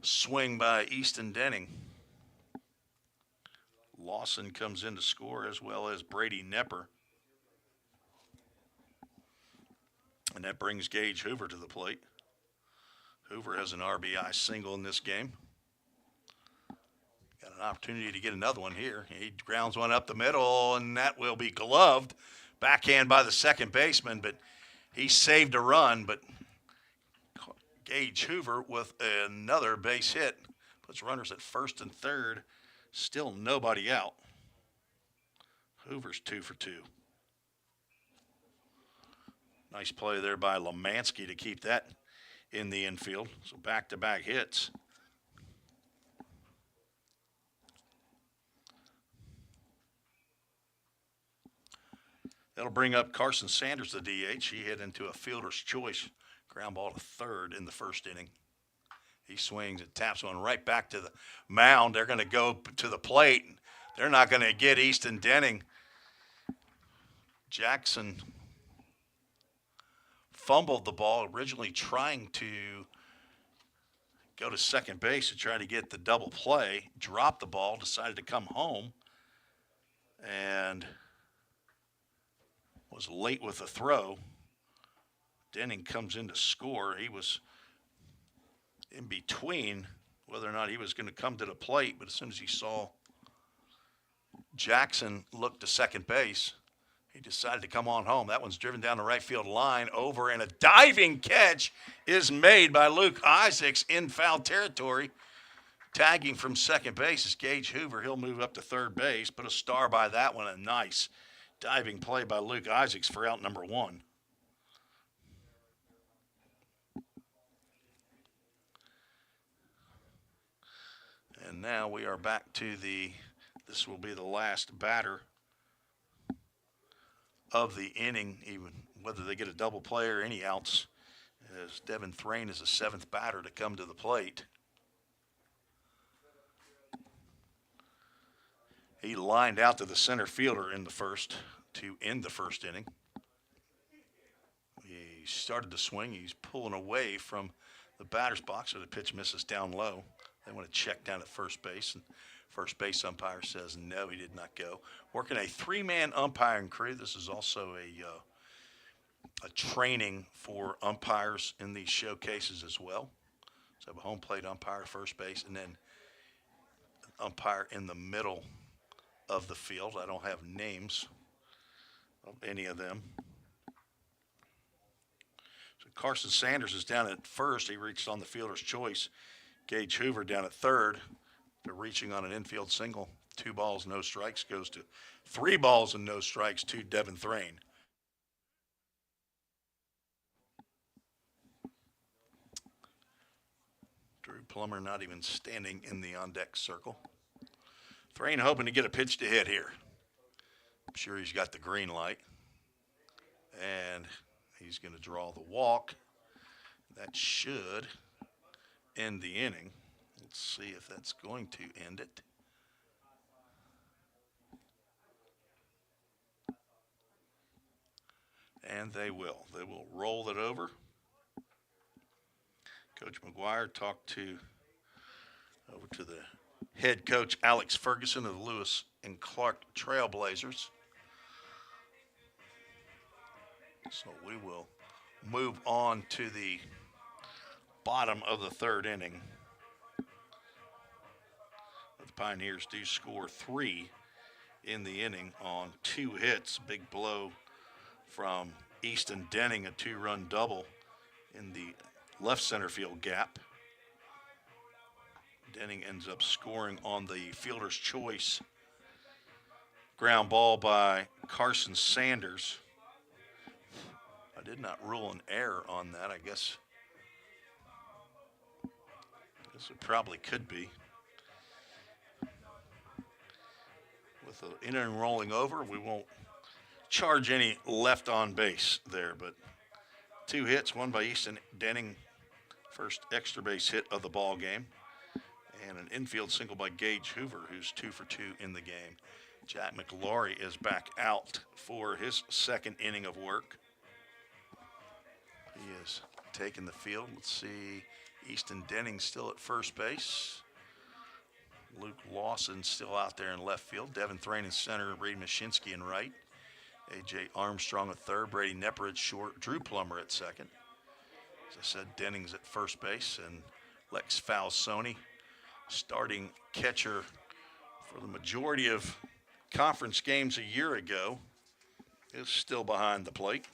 swing by Easton Denning. Lawson comes in to score, as well as Brady Nepper. And that brings Gage Hoover to the plate. Hoover has an RBI single in this game. Got an opportunity to get another one here. He grounds one up the middle, and that will be gloved. Backhand by the second baseman, but he saved a run. But Gage Hoover with another base hit. Puts runners at first and third. Still nobody out. Hoover's 2 for 2. Nice play there by Lemansky to keep that in the infield. So back-to-back hits. That'll bring up Carson Sanders, the DH. He hit into a fielder's choice ground ball to third in the first inning. He swings and taps one right back to the mound. They're going to go to the plate. They're not going to get Easton Denning. Jackson fumbled the ball, originally trying to go to second base to try to get the double play. Dropped the ball, decided to come home, and was late with the throw. Denning comes in to score. He was in between whether or not he was going to come to the plate, but as soon as he saw Jackson look to second base, he decided to come on home. That one's driven down the right field line over, and a diving catch is made by Luke Isaacs in foul territory. Tagging from second base is Gage Hoover. He'll move up to third base. Put a star by that one. A nice diving play by Luke Isaacs for out number 1. And now we are back to this will be the last batter of the inning, even whether they get a double play or any outs, as Devin Thrain is the 7th batter to come to the plate. He lined out to the center fielder in the first to end the first inning. He started to swing. He's pulling away from the batter's box, so the pitch misses down low. They want to check down at first base, and first base umpire says no, he did not go. Working a 3-man umpiring crew. This is also a training for umpires in these showcases as well. So have a home plate umpire, first base, and then an umpire in the middle of the field. I don't have names of any of them. So Carson Sanders is down at first. He reached on the fielder's choice. Gage Hoover down at third. They're reaching on an infield single. 2 balls, no strikes. Goes to 3 balls and no strikes to Devin Thrain. Drew Plummer not even standing in the on-deck circle. Thrain hoping to get a pitch to hit here. I'm sure he's got the green light. And he's going to draw the walk. That should end the inning. Let's see if that's going to end it. And they will. They will roll it over. Coach McGuire talked over to the head coach, Alex Ferguson of the Lewis and Clark Trailblazers. So we will move on to the bottom of the 3rd inning. The Pioneers do score 3 in the inning on 2 hits. Big blow from Easton Denning, a 2-run double in the left center field gap. Denning ends up scoring on the fielder's choice ground ball by Carson Sanders. I did not rule an error on that. I guess it probably could be. With the inning rolling over, we won't charge any left on base there, but 2 hits, one by Easton Denning, first extra base hit of the ball game, and an infield single by Gage Hoover, who's 2 for 2 in the game. Jack McLaurie is back out for his 2nd inning of work. He is taking the field. Let's see, Easton Denning still at first base. Luke Lawson still out there in left field. Devin Thrain in center, Reed Mashinsky in right. A.J. Armstrong at third, Brady Nepper at short, Drew Plummer at second. As I said, Denning's at first base, and Lex Falsoni, starting catcher for the majority of conference games a year ago, is still behind the plate.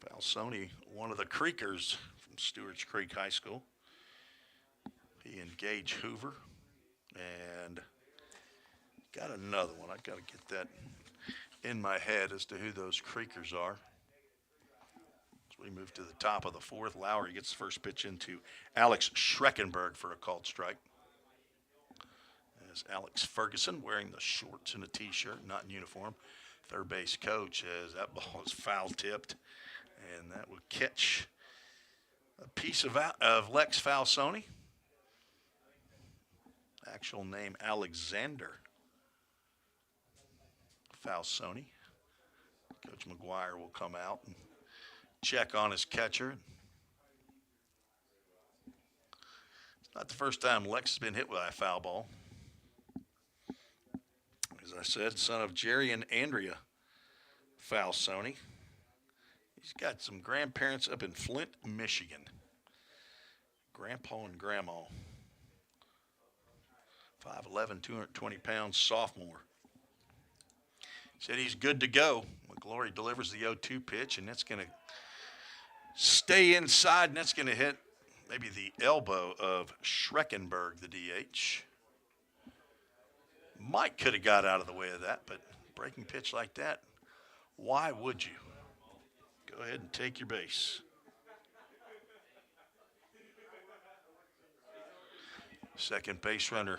Falsoni, one of the Creekers from Stewart's Creek High School. He and Gage Hoover, and got another one. I got to get that in my head as to who those Creekers are. As we move to the top of the 4th, Lowry gets the first pitch into Alex Schreckenberg for a called strike. As Alex Ferguson, wearing the shorts and a T-shirt, not in uniform, third base coach, as that ball is foul tipped, and that would catch a piece of Lex Falsoni. Actual name Alexander Falsoni. Coach McGuire will come out and check on his catcher. It's not the first time Lex has been hit with a foul ball. As I said, son of Jerry and Andrea Falsoni. He's got some grandparents up in Flint, Michigan. Grandpa and Grandma. 5'11", 220 pounds, sophomore. Said he's good to go. McGlory delivers the 0-2 pitch, and that's going to stay inside, and that's going to hit maybe the elbow of Schreckenberg, the DH. Mike could have got out of the way of that, but breaking pitch like that, why would you? Go ahead and take your base. Second base runner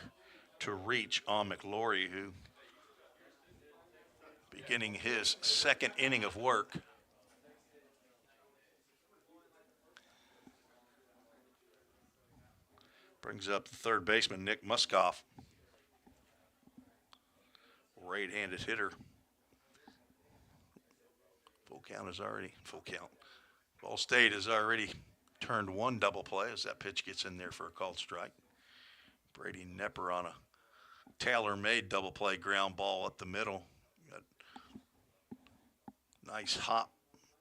to reach on McLaury, who beginning his second inning of work. Brings up the third baseman, Nick Muskoff. Right-handed hitter. Full count. Ball State has already turned one double play as that pitch gets in there for a called strike. Brady Nepper on a tailor-made double play ground ball up the middle. Got nice hop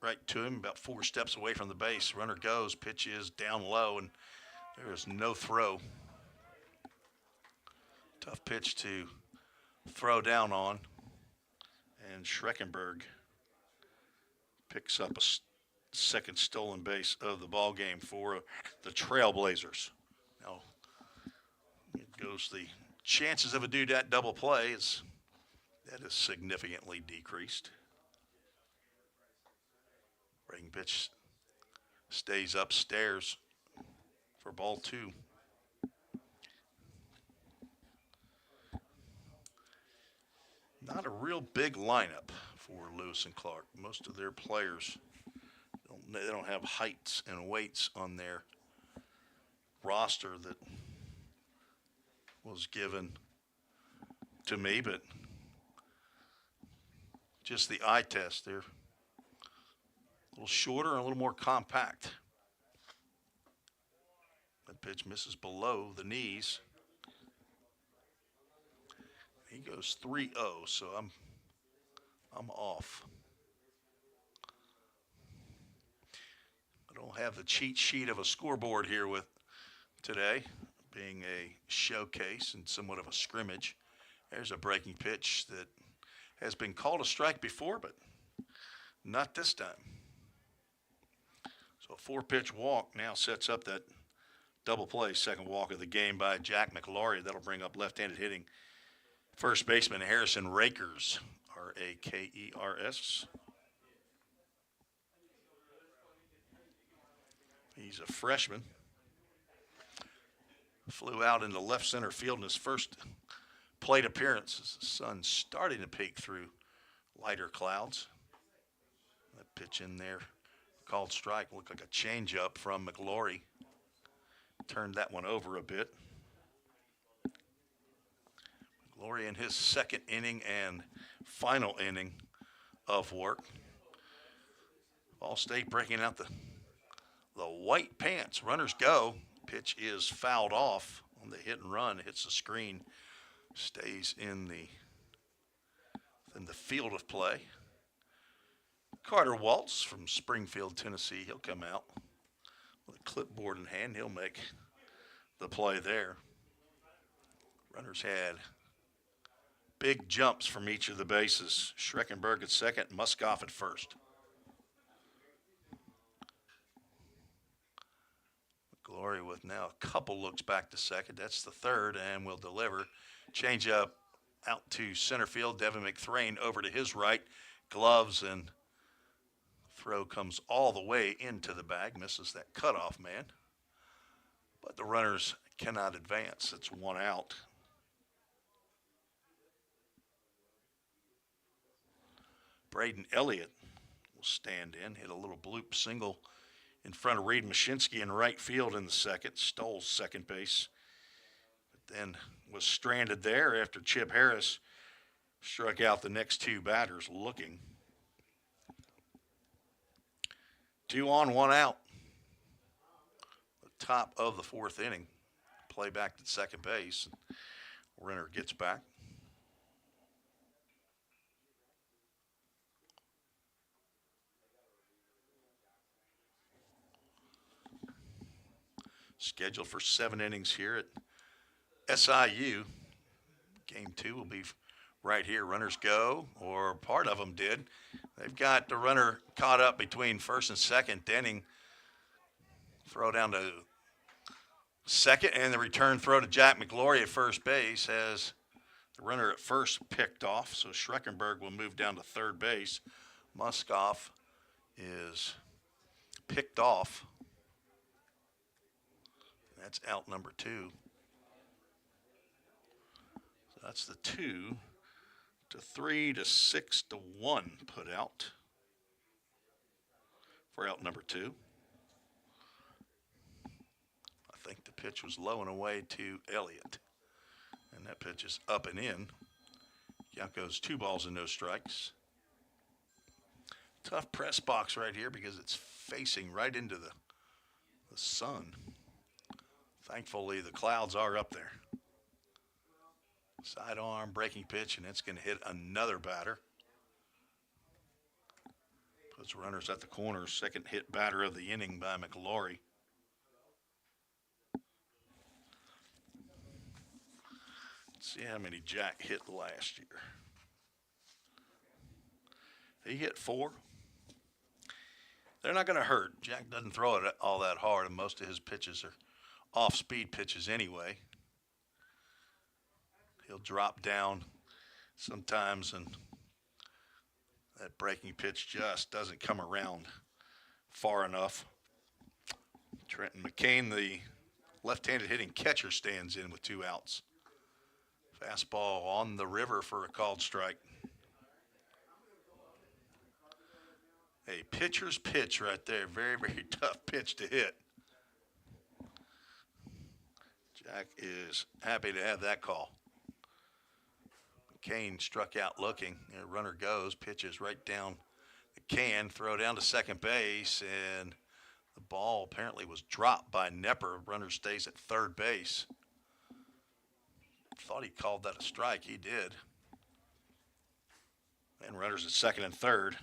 right to him, about 4 steps away from the base. Runner goes, pitch is down low, and there is no throw. Tough pitch to throw down on. And Schreckenberg picks up a second stolen base of the ball game for the Trailblazers. Now, it goes the chances of a dudette double play is significantly decreased. Breaking pitch stays upstairs for ball 2. Not a real big lineup for Lewis and Clark. Most of their players, they don't have heights and weights on their roster that was given to me, but just the eye test, they're a little shorter and a little more compact. That pitch misses below the knees. He goes 3-0, so I'm off. I don't have the cheat sheet of a scoreboard here with today, being a showcase and somewhat of a scrimmage. There's a breaking pitch that has been called a strike before, but not this time. So a 4-pitch walk now sets up that double play, second walk of the game by Jack McLaury. That'll bring up left-handed hitting first baseman Harrison Rakers, Rakers. He's a freshman. Flew out into left center field in his first plate appearance as the sun's starting to peek through lighter clouds. That pitch in there, called strike, looked like a changeup from McLaury. Turned that one over a bit. McLaury in his second inning and final inning of work. Ball State breaking out the white pants. Runners go. Pitch is fouled off on the hit and run. Hits the screen. Stays in the field of play. Carter Waltz from Springfield, Tennessee. He'll come out with a clipboard in hand. He'll make the play there. Runners had big jumps from each of the bases. Schreckenberg at second, Muskoff at first. McLaury with now a couple looks back to second. That's the third, and will deliver. Change up out to center field. Devin McThrain over to his right. Gloves, and throw comes all the way into the bag. Misses that cutoff man. But the runners cannot advance. It's 1 out. Braden Elliott will stand in, hit a little bloop single in front of Reed Mashinsky in right field in the second, stole second base, but then was stranded there after Chip Harris struck out the next 2 batters looking. 2 on, 1 out. The top of the 4th inning. Play back to second base. Renner gets back. Scheduled for 7 innings here at SIU. Game 2 will be right here. Runners go, or part of them did. They've got the runner caught up between first and second. Denning throw down to second, and the return throw to Jack McLaury at first base has the runner at first picked off. So Schreckenberg will move down to third base. Muskoff is picked off. That's out number 2. That's the 2 to 3 to 6 to 1 put out for out number 2. I think the pitch was low and away to Elliott. And that pitch is up and in. JUCO's 2 balls and no strikes. Tough press box right here because it's facing right into the sun. Thankfully, the clouds are up there. Sidearm breaking pitch, and it's going to hit another batter. Puts runners at the corner. Second hit batter of the inning by McLaury. Let's see how many Jack hit last year. He hit 4. They're not going to hurt. Jack doesn't throw it all that hard, and most of his pitches are off-speed pitches anyway. He'll drop down sometimes, and that breaking pitch just doesn't come around far enough. Trenton McCain, the left-handed hitting catcher, stands in with 2 outs. Fastball on the river for a called strike. A pitcher's pitch right there. Very, very tough pitch to hit. Jack is happy to have that call. McCain struck out looking. The runner goes, pitches right down the can, throw down to second base, and the ball apparently was dropped by Nepper. Runner stays at third base. Thought he called that a strike. He did. And runners at second and third.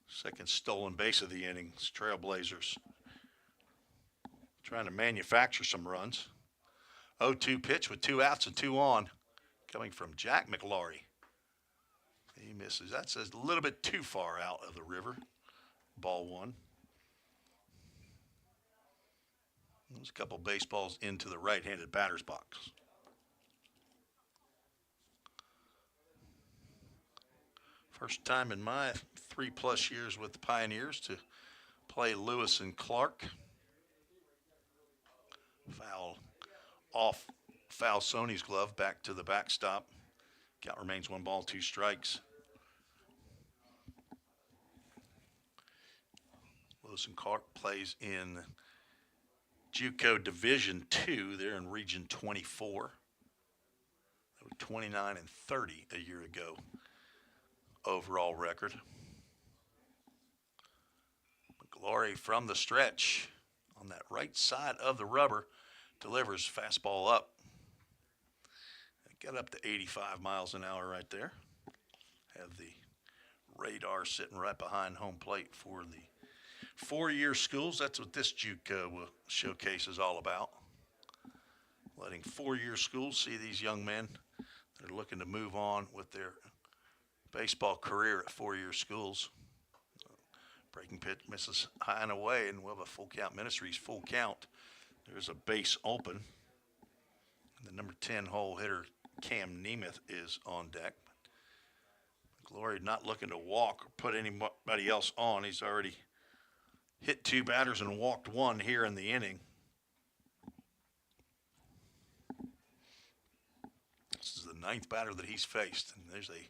Second stolen base of the innings. Trailblazers trying to manufacture some runs. 0-2 pitch with 2 outs and 2 on, coming from Jack McLaury. He misses. That's a little bit too far out of the river. Ball 1. There's a couple baseballs into the right-handed batter's box. First time in my 3+ years with the Pioneers to play Lewis and Clark. Foul Sony's glove back to the backstop. Count remains 1 ball, 2 strikes. Lewis and Clark plays in JUCO Division II. They're in Region 24. They were 29 and 30 a year ago. Overall record. McLaury from the stretch on that right side of the rubber delivers fastball up. Got up to 85 miles an hour right there. Have the radar sitting right behind home plate for the 4-year schools. That's what this JUCO showcase is all about. Letting 4-year schools see these young men that are looking to move on with their baseball career at 4-year schools. Breaking pitch misses high and away, and we'll have a Full Count Ministries full count. There's a base open. And the number 10 hole hitter, Cam Nemeth, is on deck. McLaury not looking to walk or put anybody else on. He's already hit 2 batters and walked 1 here in the inning. This is the 9th batter that he's faced, and there's a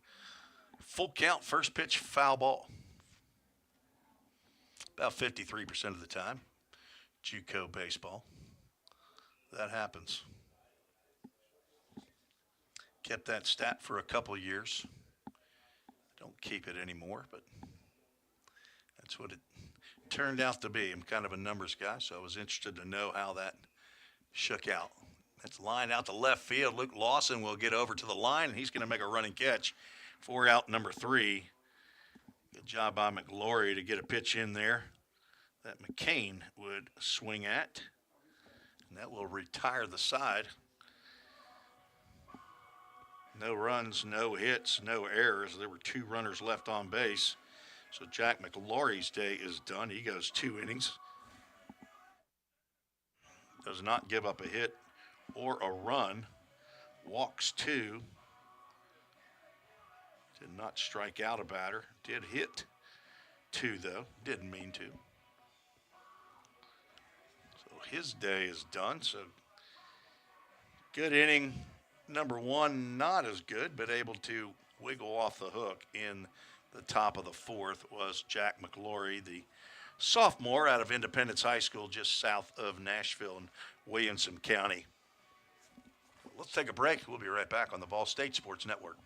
full count, first pitch, foul ball. About 53% of the time, JUCO baseball. That happens. Kept that stat for a couple years. Don't keep it anymore, but that's what it turned out to be. I'm kind of a numbers guy, so I was interested to know how that shook out. That's lined out to left field. Luke Lawson will get over to the line, and he's going to make a running catch for out number 3. Good job by McLaury to get a pitch in there that McCain would swing at, and that will retire the side. No runs, no hits, no errors. There were 2 runners left on base. So Jack McLaury's day is done. He goes 2 innings. Does not give up a hit or a run. Walks 2. Did not strike out a batter. Did hit 2, though. Didn't mean to. So his day is done. So good inning. Number one, not as good, but able to wiggle off the hook in the top of the fourth was Jack McLaury, the sophomore out of Independence High School just south of Nashville in Williamson County. Let's take a break. We'll be right back on the Vol State Sports Network.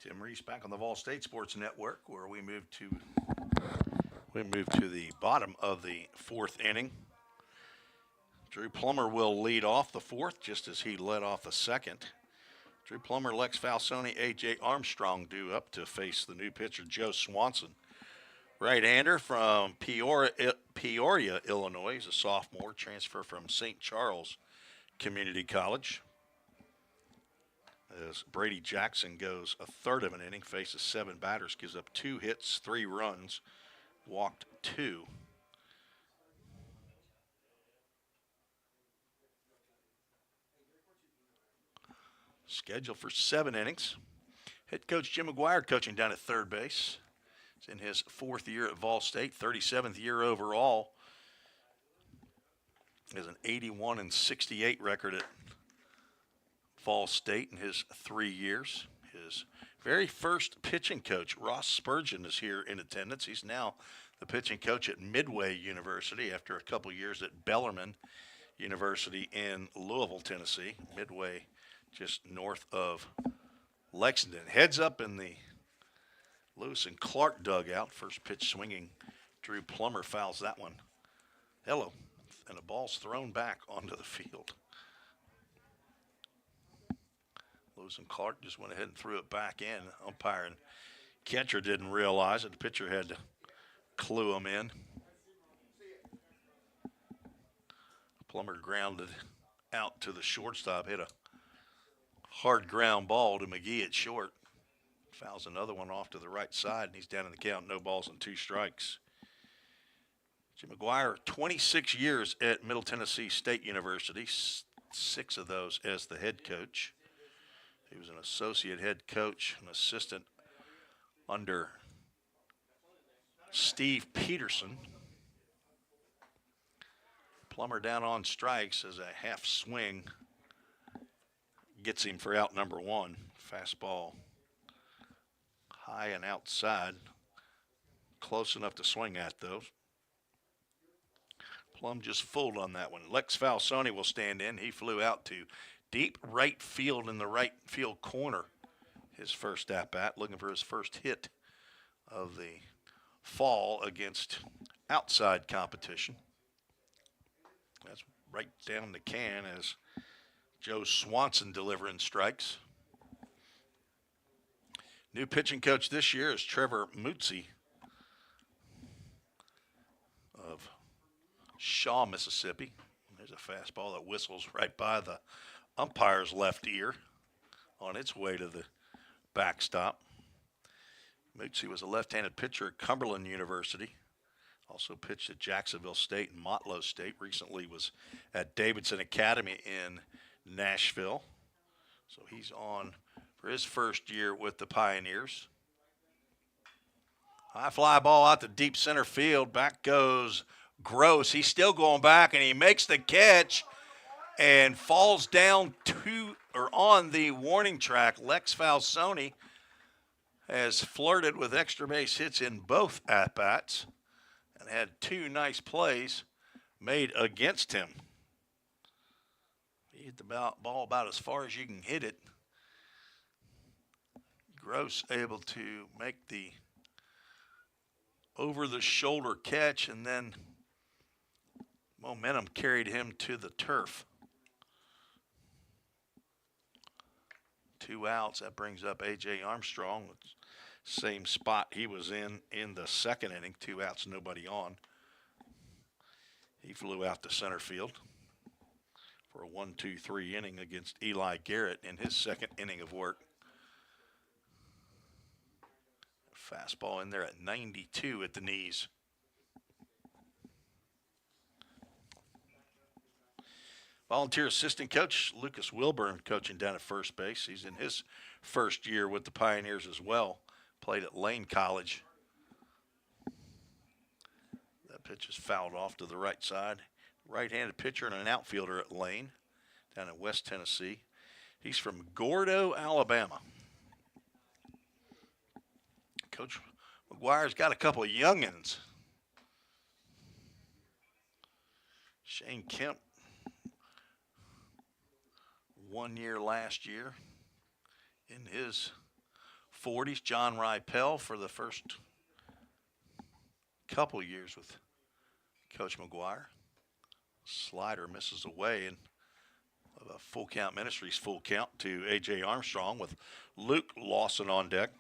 Tim Reese back on the Vol State Sports Network, where we move to the bottom of the fourth inning. Drew Plummer will lead off the fourth, just as he led off the second. Drew Plummer, Lex Falsoni, A.J. Armstrong due up to face the new pitcher, Joe Swanson. Right-hander from Peoria, Illinois. He's a sophomore, transfer from St. Charles Community College. As Brady Jackson goes a third of an inning, faces 7 batters, gives up 2 hits, 3 runs, walked 2. Scheduled for 7 innings. Head coach Jim McGuire coaching down at third base. He's in his 4th year at Vol State, 37th year overall. He has an 81-68 record at Vol State in his 3 years. His very first pitching coach, Ross Spurgeon, is here in attendance. He's now the pitching coach at Midway University after a couple years at Bellarmine University in Louisville, Tennessee. Midway just north of Lexington. Heads up in the Lewis and Clark dugout. First pitch swinging. Drew Plummer fouls that one. Hello. And the ball's thrown back onto the field. Lewis and Clark just went ahead and threw it back in. Umpire and catcher didn't realize it. The pitcher had to clue him in. Plummer grounded out to the shortstop, hit a hard ground ball to McGee at short. Fouls another one off to the right side, and he's down in the count, no balls and 2 strikes. Jim McGuire, 26 years at Middle Tennessee State University, 6 of those as the head coach. He was an associate head coach, an assistant under Steve Peterson. Plummer down on strikes as a half swing gets him for out number 1. Fastball high and outside. Close enough to swing at, though. Plum just fooled on that one. Lex Falsoni will stand in. He flew out to deep right field in the right field corner. His first at-bat, looking for his first hit of the fall against outside competition. That's right down the can as Joe Swanson delivering strikes. New pitching coach this year is Trevor Mutzi of Shaw, Mississippi. There's a fastball that whistles right by the umpire's left ear on its way to the backstop. Mutzi was a left-handed pitcher at Cumberland University. Also pitched at Jacksonville State and Motlow State. Recently was at Davidson Academy in Nashville. So he's on for his first year with the Pioneers. High fly ball out to deep center field. Back goes Gross. He's still going back, and he makes the catch and falls down to or on the warning track. Lex Falsoni has flirted with extra base hits in both at-bats and had two nice plays made against him. He hit the ball about as far as you can hit it. Gross able to make the over-the-shoulder catch, and then momentum carried him to the turf. 2 outs. That brings up A.J. Armstrong. Same spot he was in the second inning. 2 outs, nobody on. He flew out to center field for a 1-2-3 inning against Eli Garrett in his second inning of work. Fastball in there at 92 at the knees. Volunteer assistant coach Lucas Wilburn coaching down at first base. He's in his first year with the Pioneers as well. Played at Lane College. That pitch is fouled off to the right side. Right-handed pitcher and an outfielder at Lane down in West Tennessee. He's from Gordo, Alabama. Coach McGuire's got a couple of youngins. Shane Kemp, 1 year last year in his 40s. John Ripel for the first couple years with Coach McGuire. Slider misses away, and a full count Ministries full count to A.J. Armstrong with Luke Lawson on deck.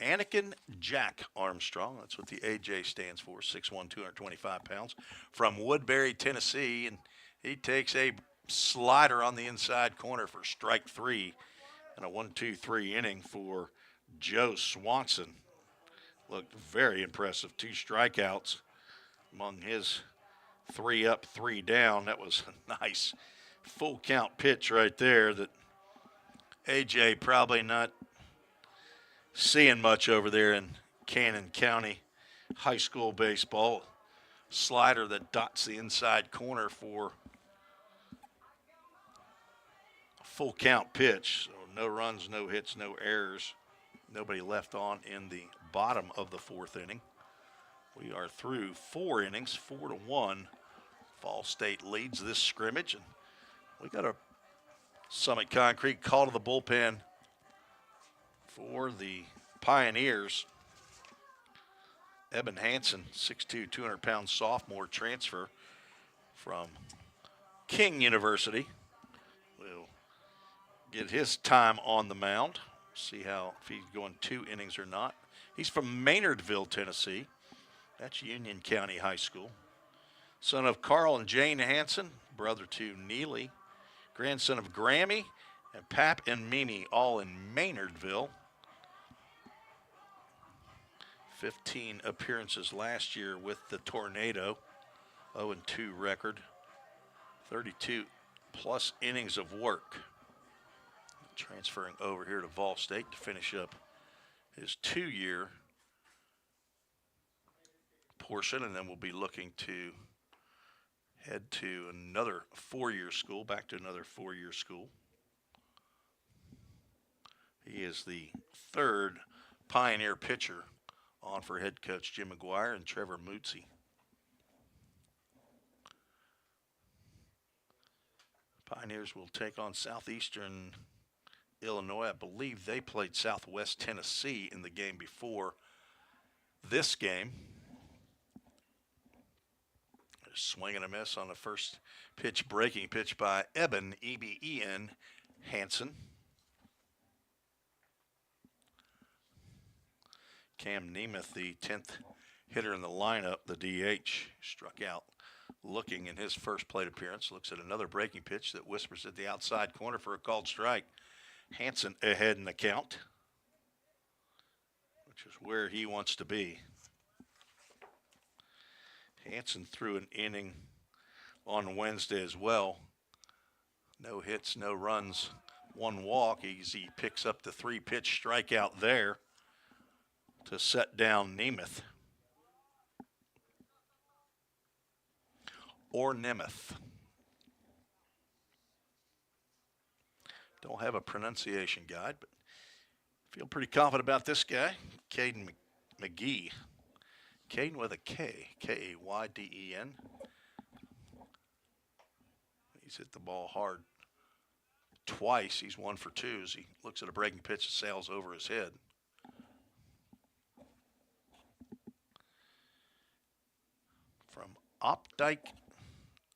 Anakin Jack Armstrong, that's what the AJ stands for, 6'1", 225 pounds, from Woodbury, Tennessee, and he takes a slider on the inside corner for strike 3 and a 1-2-3 inning for Joe Swanson. Looked very impressive. 2 strikeouts among his 3 up, 3 down. That was a nice full count pitch right there that AJ probably not seeing much over there in Cannon County high school baseball. Slider that dots the inside corner for a full count pitch. So no runs, no hits, no errors. Nobody left on in the bottom of the 4th inning. We are through 4 innings, 4-1. Fall State leads this scrimmage, and we got a Summit Concrete call to the bullpen for the Pioneers. Eben Hansen, 6'2", 200-pound sophomore transfer from King University, will get his time on the mound. See how if he's going 2 innings or not. He's from Maynardville, Tennessee. That's Union County High School. Son of Carl and Jane Hansen, brother to Neely, grandson of Grammy and Pap and Mimi, all in Maynardville. 15 appearances last year with the Tornado, 0-2 record, 32 plus innings of work. Transferring over here to Vol State to finish up his 2-year portion, and then we'll be looking to head to another 4-year school, back to another 4-year school. He is the 3rd Pioneer pitcher on for head coach Jim McGuire and Trevor Mootsie. Pioneers will take on Southeastern Illinois. I believe they played Southwest Tennessee in the game before this game. Swing and a miss on the first pitch, breaking pitch by Eben, E-B-E-N, Hansen. Cam Nemeth, the 10th hitter in the lineup, the DH, struck out looking in his first plate appearance. Looks at another breaking pitch that whispers at the outside corner for a called strike. Hansen ahead in the count, which is where he wants to be. Hansen threw an inning on Wednesday as well. No hits, no runs, 1 walk. He picks up the 3-pitch strikeout there to set down Nemeth. Or Nemeth. Don't have a pronunciation guide, but feel pretty confident about this guy, Caden McGee. Caden with a K, K-A-Y-D-E-N. He's hit the ball hard twice. He's 1 for 2 as he looks at a breaking pitch that sails over his head. From Opdyke,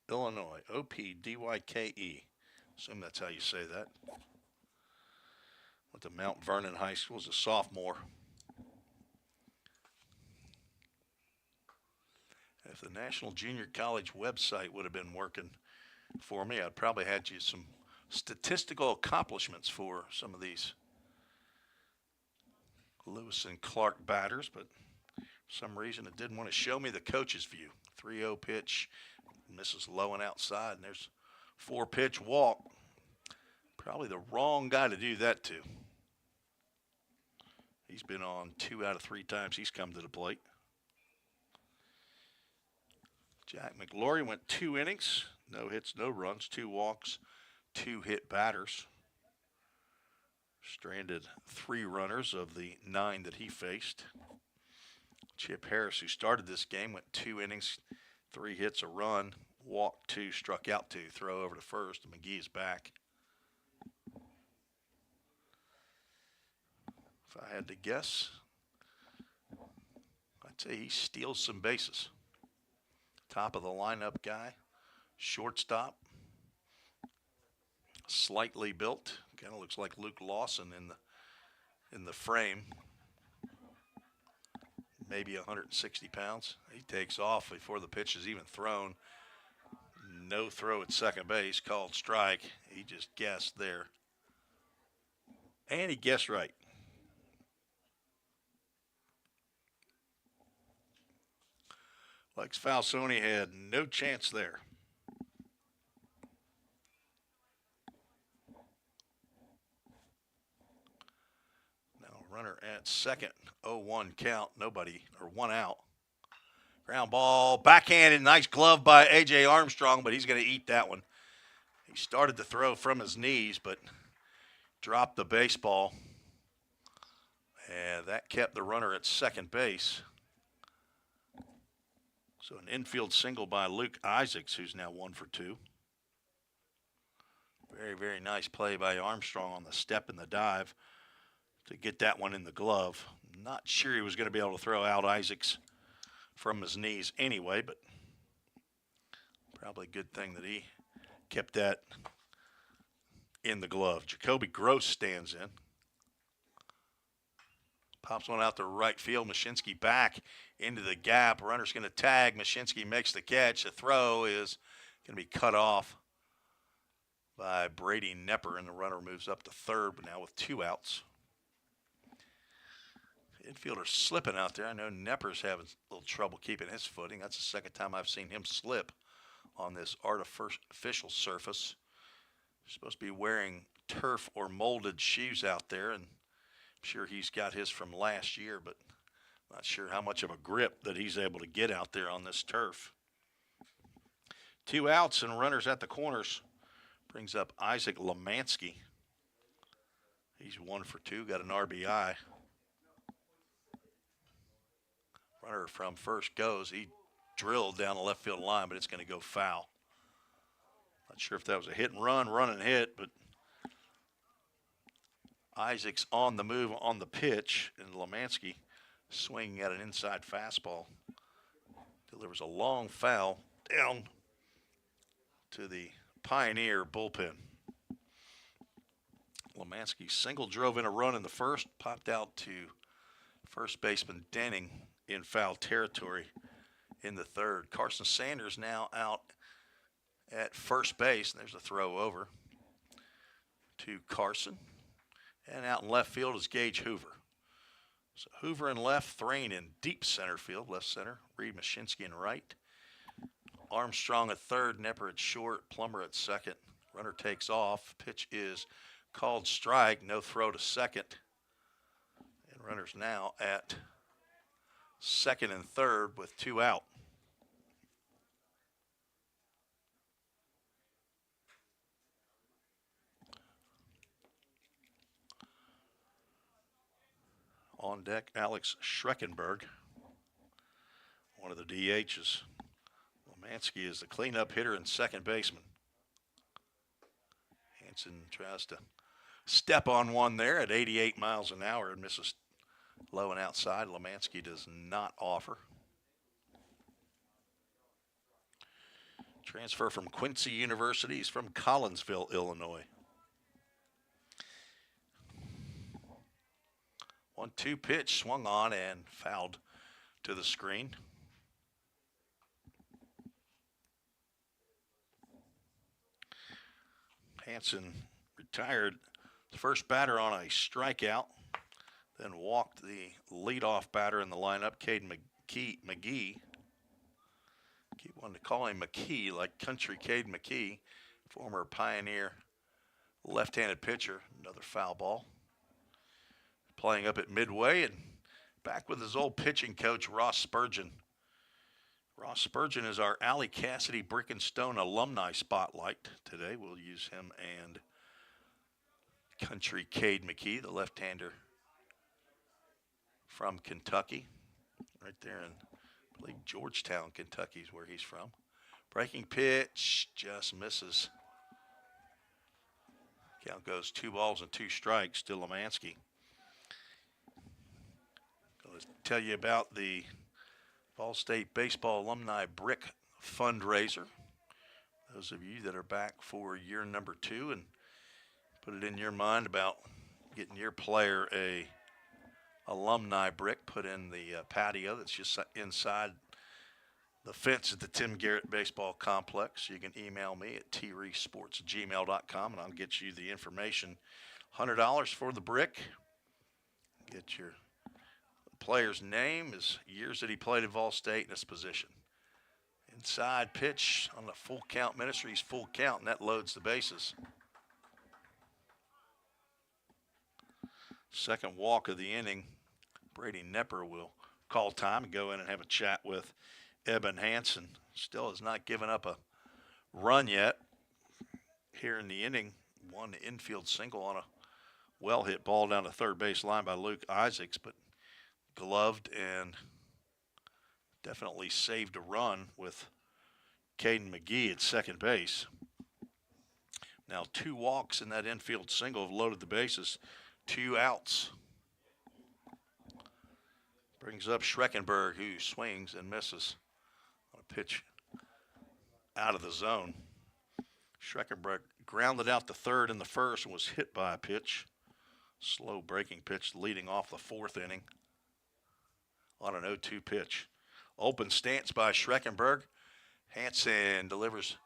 Illinois, O-P-D-Y-K-E. Assume that's how you say that. Went to Mount Vernon High School as a sophomore. If the National Junior College website would have been working for me, I'd probably had you some statistical accomplishments for some of these Lewis and Clark batters, but for some reason it didn't want to show me the coach's view. 3-0 pitch, misses low and outside, and there's 4-pitch walk. Probably the wrong guy to do that to. He's been on 2 out of 3 times he's come to the plate. Jack McLaury went 2 innings, no hits, no runs, 2 walks, 2 hit batters. Stranded 3 runners of the 9 that he faced. Chip Harris, who started this game, went 2 innings, 3 hits, a run, walked 2, struck out 2, throw over to first, and McGee is back. If I had to guess, I'd say he steals some bases. Top of the lineup guy, shortstop, slightly built, kind of looks like Luke Lawson in the frame. Maybe 160 pounds. He takes off before the pitch is even thrown. No throw at second base, called strike. He just guessed there. And he guessed right. Lex Falsoni had no chance there. Now runner at second, 0-1 count, nobody, or 1 out. Ground ball, backhanded, nice glove by A.J. Armstrong, but he's going to eat that one. He started to throw from his knees, but dropped the baseball. And that kept the runner at second base. So an infield single by Luke Isaacs, who's now 1 for 2. Very, very nice play by Armstrong on the step and the dive to get that one in the glove. Not sure he was going to be able to throw out Isaacs from his knees anyway, but probably a good thing that he kept that in the glove. Jacoby Gross stands in. Pops one out to right field. Mashinsky back into the gap. Runner's going to tag. Mashinsky makes the catch. The throw is going to be cut off by Brady Nepper, and the runner moves up to third, but now with 2 outs. Infielder slipping out there. I know Nepper's having a little trouble keeping his footing. That's the second time I've seen him slip on this artificial surface. He's supposed to be wearing turf or molded shoes out there, and I'm sure he's got his from last year, but not sure how much of a grip that he's able to get out there on this turf. 2 outs and runners at the corners. Brings up Isaac Lemansky. He's 1 for 2, got an RBI. Runner from first goes. He drilled down the left field line, but it's going to go foul. Not sure if that was a hit and run and hit, but Isaac's on the move on the pitch, and Lemansky swinging at an inside fastball. Delivers a long foul down to the Pioneer bullpen. Lemansky single drove in a run in the first, popped out to first baseman Denning in foul territory in the third. Carson Sanders now out at first base, and there's a throw over to Carson. And out in left field is Gage Hoover. So Hoover in left, Thrain in deep center field, left center, Reed Mashinsky in right. Armstrong at third, Nepper at short, Plummer at second. Runner takes off. Pitch is called strike, no throw to second. And runners now at second and third with 2 out. On deck, Alex Schreckenberg, one of the DHs. Lemansky is the cleanup hitter and second baseman. Hansen tries to step on one there at 88 miles an hour and misses low and outside. Lemansky does not offer. Transfer from Quincy University. He's from Collinsville, Illinois. 1-2 pitch, swung on and fouled to the screen. Hansen retired the first batter on a strikeout, then walked the leadoff batter in the lineup, Cade McGee. Keep wanting to call him McKee, like Country Cade McKee, former Pioneer left-handed pitcher. Another foul ball. Playing up at Midway and back with his old pitching coach, Ross Spurgeon. Ross Spurgeon is our Alley Cassidy Brick and Stone alumni spotlight today. We'll use him and Country Cade McKee, the left-hander from Kentucky, right there in, I believe, Georgetown, Kentucky is where he's from. Breaking pitch, just misses. Count goes 2 balls and 2 strikes to Lemansky. Going to tell you about the Ball State Baseball Alumni Brick Fundraiser. Those of you that are back for year number 2 and put it in your mind about getting your player a alumni brick put in the patio that's just inside the fence at the Tim Garrett Baseball Complex. You can email me at treesports@gmail.com and I'll get you the information. $100 for the brick. Get your player's name, his years that he played at Vol State, and his position. Inside pitch on the full count Ministries, full count, and that loads the bases. Second walk of the inning. Brady Nepper will call time and go in and have a chat with Eben Hansen. Still has not given up a run yet here in the inning. One infield single on a well-hit ball down the third base line by Luke Isaacs, but gloved and definitely saved a run with Caden McGee at second base. Now 2 walks in that infield single have loaded the bases. 2 outs. Brings up Schreckenberg, who swings and misses on a pitch out of the zone. Schreckenberg grounded out the third in the first and was hit by a pitch. Slow breaking pitch leading off the 4th inning on an 0-2 pitch. Open stance by Schreckenberg. Hansen delivers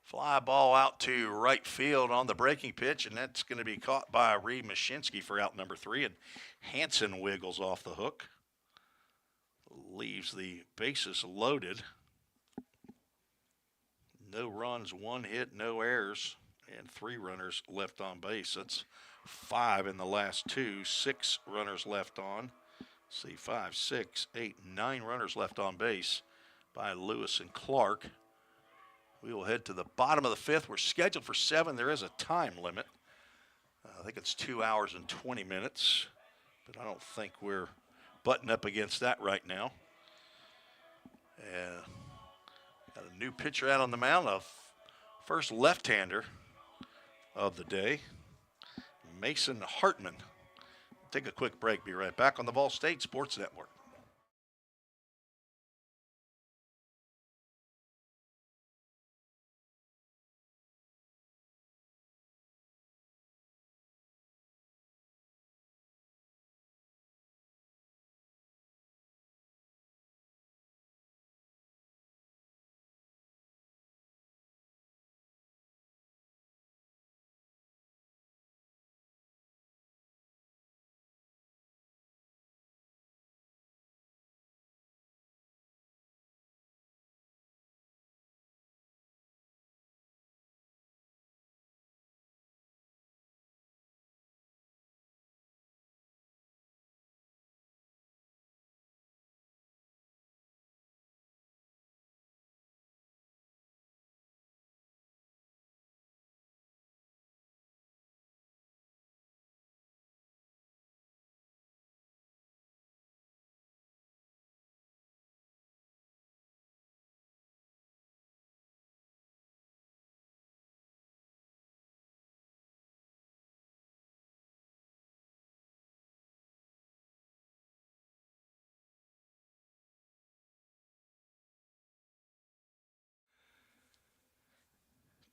fly ball out to right field on the breaking pitch, and that's going to be caught by Reed Mashinsky for out number 3, and Hansen wiggles off the hook. Leaves the bases loaded. No runs, 1 hit, no errors, and 3 runners left on base. That's 5 in the last 2, 6 runners left on. Let's see, 5, 6, 8, 9 runners left on base by Lewis and Clark. We will head to the bottom of the 5th. We're scheduled for 7. There is a time limit. I think it's 2 hours and 20 minutes, but I don't think we're butting up against that right now. Got a new pitcher out on the mound, a first left-hander of the day, Mason Hartman. Take a quick break. Be right back on the Vol State Sports Network.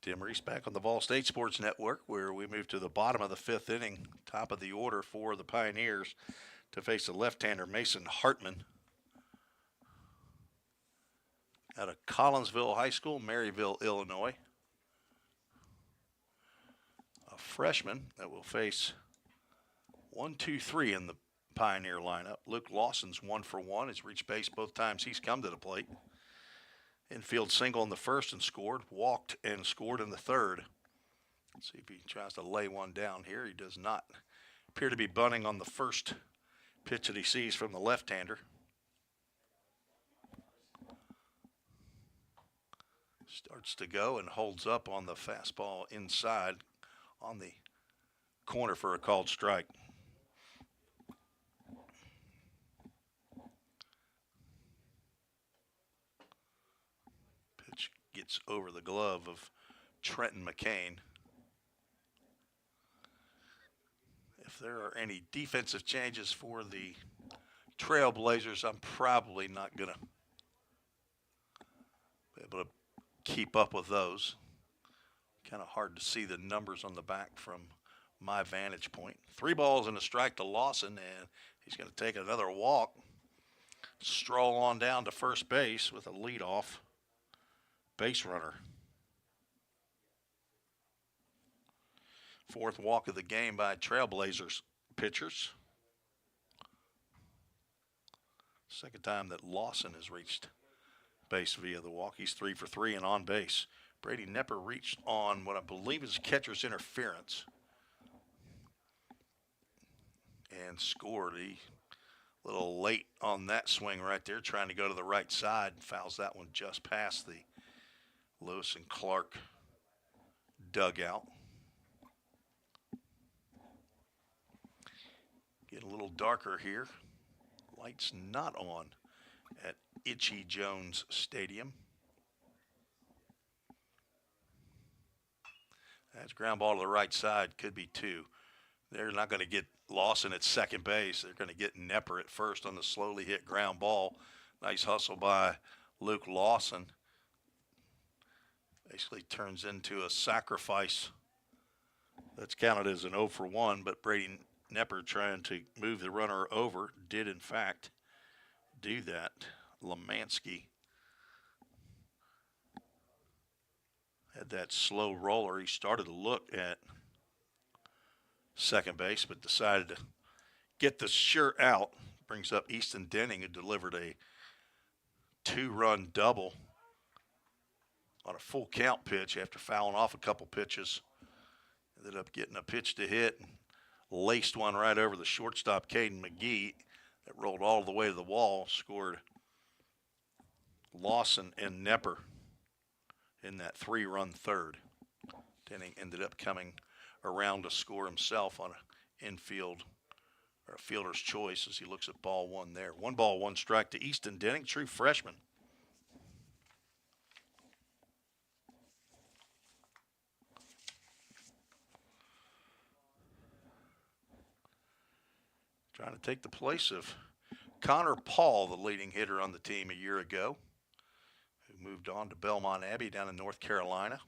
Tim Reese back on the Vol State Sports Network, where we move to the bottom of the fifth inning, top of the order for the Pioneers to face the left-hander Mason Hartman out of Collinsville High School, Maryville, Illinois. A freshman that will face 1, 2, 3 in the Pioneer lineup. Luke Lawson's 1 for 1. Has reached base both times he's come to the plate. Infield single in the first and scored. Walked and scored in the third. Let's see if he tries to lay one down here. He does not appear to be bunting on the first pitch that he sees from the left-hander. Starts to go and holds up on the fastball inside on the corner for a called strike. Pitch gets over the glove of Trenton McCain. If there are any defensive changes for the Trailblazers, I'm probably not going to be able to keep up with those. Kind of hard to see the numbers on the back from my vantage point. 3 balls and a strike to Lawson, and he's going to take another walk. Stroll on down to first base with a leadoff base runner. 4th walk of the game by Trailblazers pitchers. Second time that Lawson has reached base via the walk. He's 3 for 3 and on base. Brady Nepper reached on what I believe is catcher's interference and scored. He a little late on that swing right there, trying to go to the right side, and fouls that one just past the Lewis and Clark dugout. Get a little darker here. Lights not on at Itchy Jones Stadium. That's ground ball to the right side, could be 2. They're not going to get Lawson at second base. They're going to get Nepper at first on the slowly hit ground ball. Nice hustle by Luke Lawson. Basically turns into a sacrifice that's counted as an 0 for 1, but Brady Nepper trying to move the runner over did in fact do that. Lemansky had that slow roller. He started to look at second base, but decided to get the sure out. Brings up Easton Denning, who delivered a 2-run double on a full count pitch after fouling off a couple pitches. Ended up getting a pitch to hit and laced one right over the shortstop, Caden McGee, that rolled all the way to the wall. Scored Lawson and Nepper in that 3-run third. Denning ended up coming around to score himself on an infield or a fielder's choice as he looks at ball 1 there. 1 ball, 1 strike to Easton Denning, true freshman. Trying to take the place of Connor Paul, the leading hitter on the team a year ago, who moved on to Belmont Abbey down in North Carolina.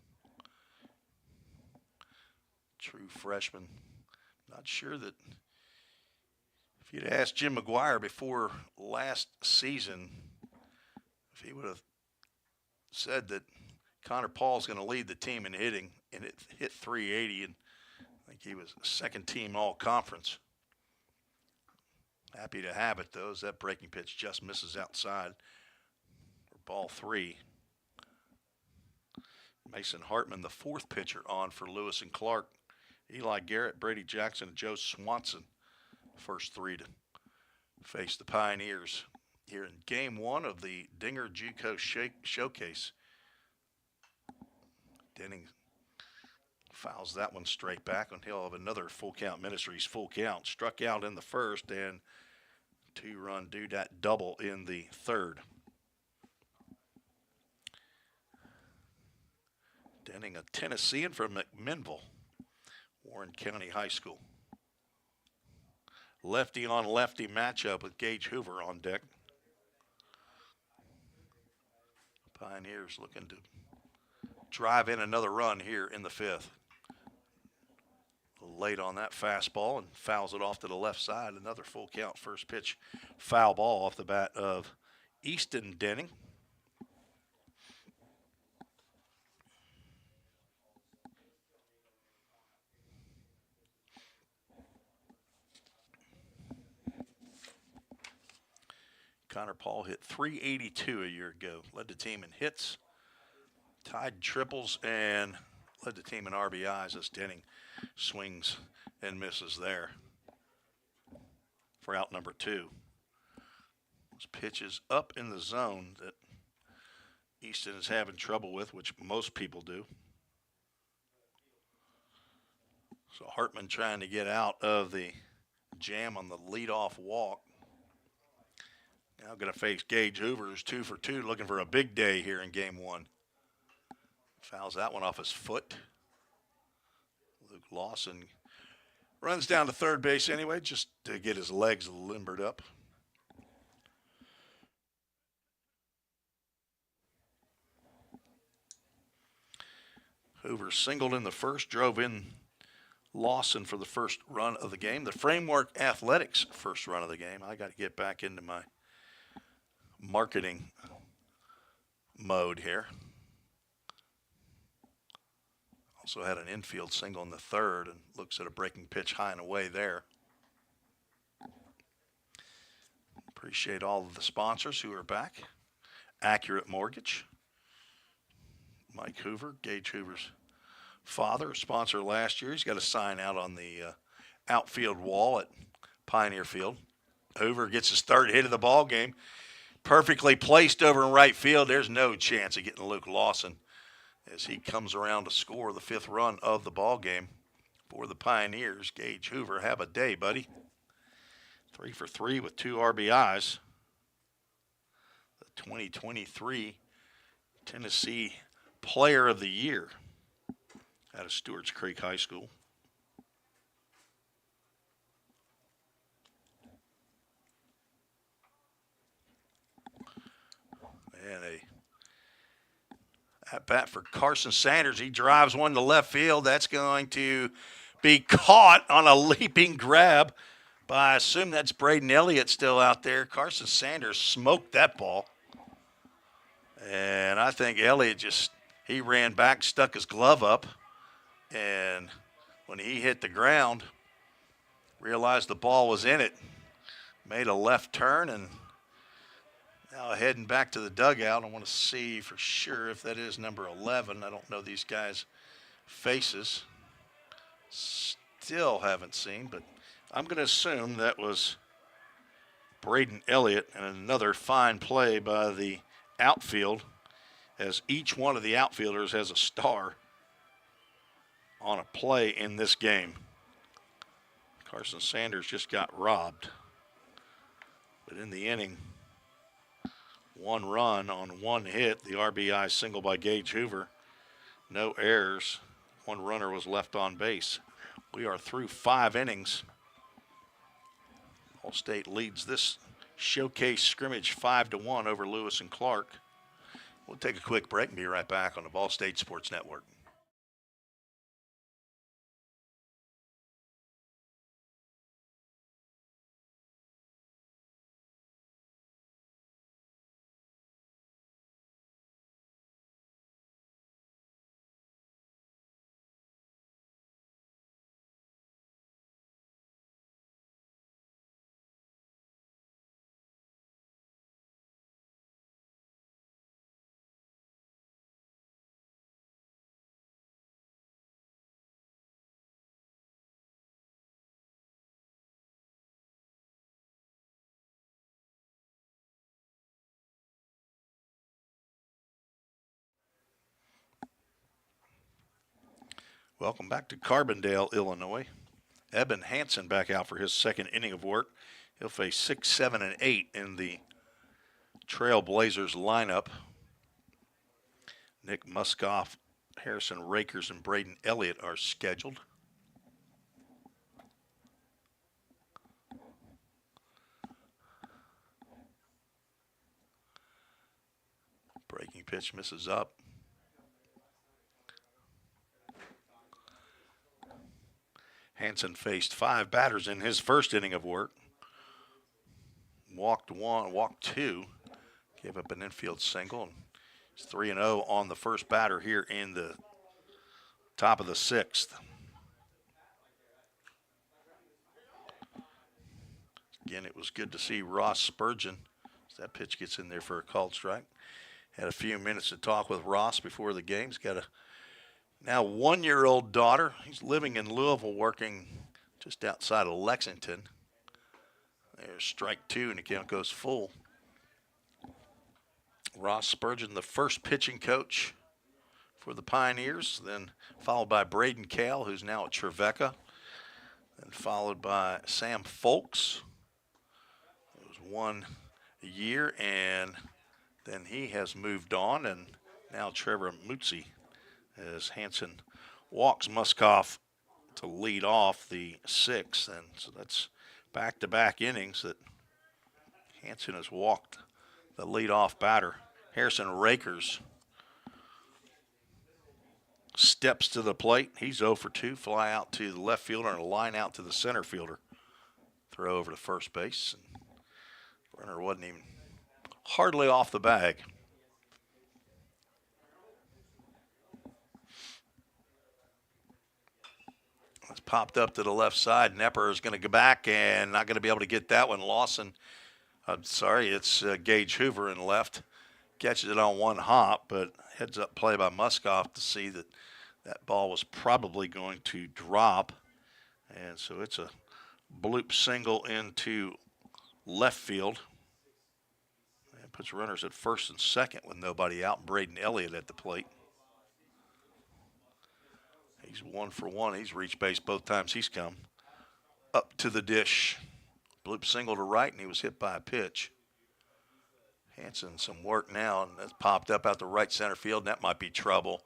True freshman. Not sure that if you'd asked Jim McGuire before last season, if he would have said that Connor Paul's going to lead the team in hitting, and it hit 380, and I think he was second team all-conference. Happy to have it, though, as that breaking pitch just misses outside for ball 3. Mason Hartman, the 4th pitcher on for Lewis and Clark. Eli Garrett, Brady Jackson, and Joe Swanson, first 3 to face the Pioneers here in Game 1 of the Dinger JUCO Showcase. Denning fouls that one straight back, and he'll have another full count. Ministries full count. Struck out in the first, and 2-run doodat double in the third. Denning, a Tennessean from McMinnville, Warren County High School. Lefty on lefty matchup with Gage Hoover on deck. Pioneers looking to drive in another run here in the fifth. Late on that fastball and fouls it off to the left side. Another full count. First pitch foul ball off the bat of Easton Denning. Connor Paul hit .382 a year ago. Led the team in hits, tied triples, and led the team in RBIs as Denning swings and misses there for out number 2. Those pitches up in the zone that Easton is having trouble with, which most people do. So Hartman trying to get out of the jam on the leadoff walk. Now going to face Gage Hoover, who's 2 for 2, looking for a big day here in game 1. Fouls that one off his foot. Luke Lawson runs down to third base anyway, just to get his legs limbered up. Hoover singled in the first, drove in Lawson for the first run of the game. The Framework Athletics first run of the game. I got to get back into my marketing mode here. Also had an infield single in the third and looks at a breaking pitch high and away there. Appreciate all of the sponsors who are back. Accurate Mortgage. Mike Hoover, Gage Hoover's father, sponsor last year. He's got a sign out on the outfield wall at Pioneer Field. Hoover gets his third hit of the ball game. Perfectly placed over in right field. There's no chance of getting Luke Lawson as he comes around to score the 5th run of the ball game for the Pioneers. Gage Hoover, have a day, buddy. 3 for 3 with 2 RBIs. The 2023 Tennessee Player of the Year out of Stewart's Creek High School. And a at bat for Carson Sanders. He drives one to left field. That's going to be caught on a leaping grab by, I assume that's Braden Elliott still out there. Carson Sanders smoked that ball. And I think Elliott he ran back, stuck his glove up, and when he hit the ground, realized the ball was in it, made a left turn, and now heading back to the dugout. I want to see for sure if that is number 11. I don't know these guys' faces. Still haven't seen, but I'm going to assume that was Braden Elliott, and another fine play by the outfield, as each one of the outfielders has a star on a play in this game. Carson Sanders just got robbed. But in the inning, 1 run on 1 hit, the RBI single by Gage Hoover. No errors. 1 runner was left on base. We are through 5 innings. All-State leads this showcase scrimmage 5-1 over Lewis and Clark. We'll take a quick break and be right back on the Ball State Sports Network. Welcome back to Carbondale, Illinois. Eben Hansen back out for his 2nd inning of work. He'll face 6, 7, and 8 in the Trailblazers lineup. Nick Muskoff, Harrison Rakers, and Braden Elliott are scheduled. Breaking pitch misses up. Hansen faced 5 batters in his first inning of work. Walked 1, walked 2, gave up an infield single, and he's 3-0 on the first batter here in the top of the 6th. Again, it was good to see Ross Spurgeon. That pitch gets in there for a called strike. Had a few minutes to talk with Ross before the game. He's got a now 1-year-old daughter. He's living in Louisville, working just outside of Lexington. There's strike 2, and the count goes full. Ross Spurgeon, the first pitching coach for the Pioneers, then followed by Braden Cale, who's now at Trevecca, then followed by Sam Folks. It was 1 year, and then he has moved on, and now Trevor Mutzi as Hansen walks Muskoff to lead off the 6th, and so that's back-to-back innings that Hansen has walked the leadoff batter. Harrison Rakers steps to the plate. He's 0 for 2. Fly out to the left fielder and a line out to the center fielder. Throw over to first base. And runner wasn't even hardly off the bag. It's popped up to the left side. Nepper is going to go back and not going to be able to get that one. Lawson, I'm sorry, it's Gage Hoover in left. Catches it on one hop, but heads up play by Muskoff to see that that ball was probably going to drop. And so it's a bloop single into left field. And puts runners at first and second with nobody out. Braden Elliott at the plate. He's 1 for 1. He's reached base both times he's come. Up to the dish. Bloop single to right, and he was hit by a pitch. Hansen some work now, and that's popped up out the right center field, and that might be trouble.